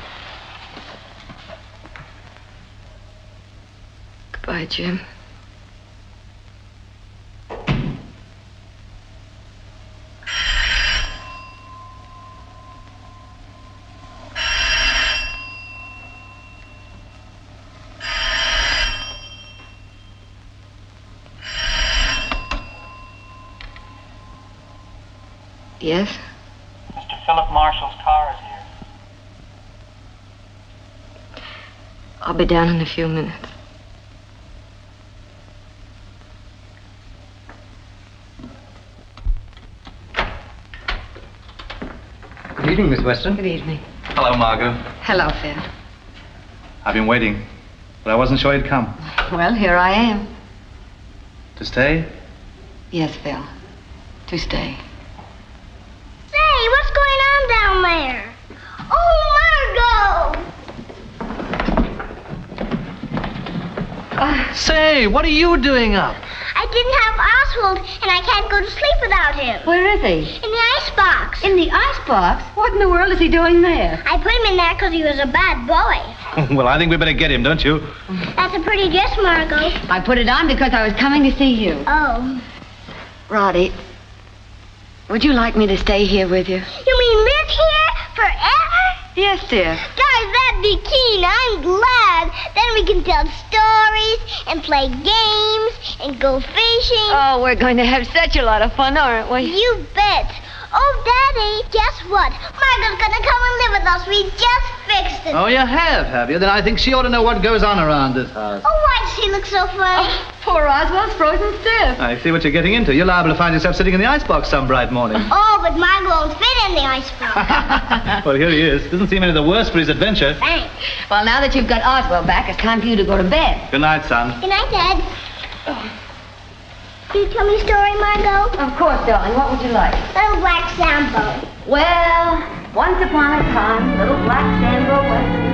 S2: Goodbye, Jim. Yes?
S22: Mr. Philip Marshall's car is here.
S2: I'll be down in a few minutes.
S18: Good evening, Miss Weston.
S2: Good evening.
S16: Hello, Margot.
S2: Hello, Phil.
S16: I've been waiting, but I wasn't sure you'd come.
S2: Well, here I am.
S16: To stay?
S2: Yes, Phil. To stay.
S13: Say, what's going on down there? Oh, Margot!
S5: Say, what are you doing up?
S13: I didn't have Oswald, and I can't go to sleep without him.
S2: Where is he?
S13: In the icebox.
S2: In the icebox? What in the world is he doing there?
S13: I put him in there because he was a bad boy.
S16: Well, I think we better get him, don't you?
S13: That's a pretty dress, Margot.
S2: I put it on because I was coming to see you.
S13: Oh.
S2: Roddy, would you like me to stay here with you?
S13: You mean live here forever?
S2: Yes, dear.
S13: Guys, that'd be keen. I'm glad. Then we can tell stories and play games and go fishing.
S2: Oh, we're going to have such a lot of fun, aren't we?
S13: You bet. Oh, Daddy, guess what? Margot's gonna come and live with us. We just fixed it.
S15: Oh, you have you? Then I think she ought to know what goes on around this house.
S13: Oh, why does he look so funny?
S21: Oh, poor Oswald's frozen stiff.
S15: I see what you're getting into. You're liable to find yourself sitting in the icebox some bright morning.
S13: Oh, but Margot won't fit in the icebox.
S15: Well, here he is. Doesn't seem any the worse for his adventure.
S13: Thanks.
S2: Well, now that you've got Oswald back, it's time for you to go to bed.
S15: Good night, son.
S13: Good night, Dad. Can you tell me a story, Margot?
S2: Of course, darling. What would you like?
S13: Little Black Sambo.
S2: Well, once upon a time, little black Sambo went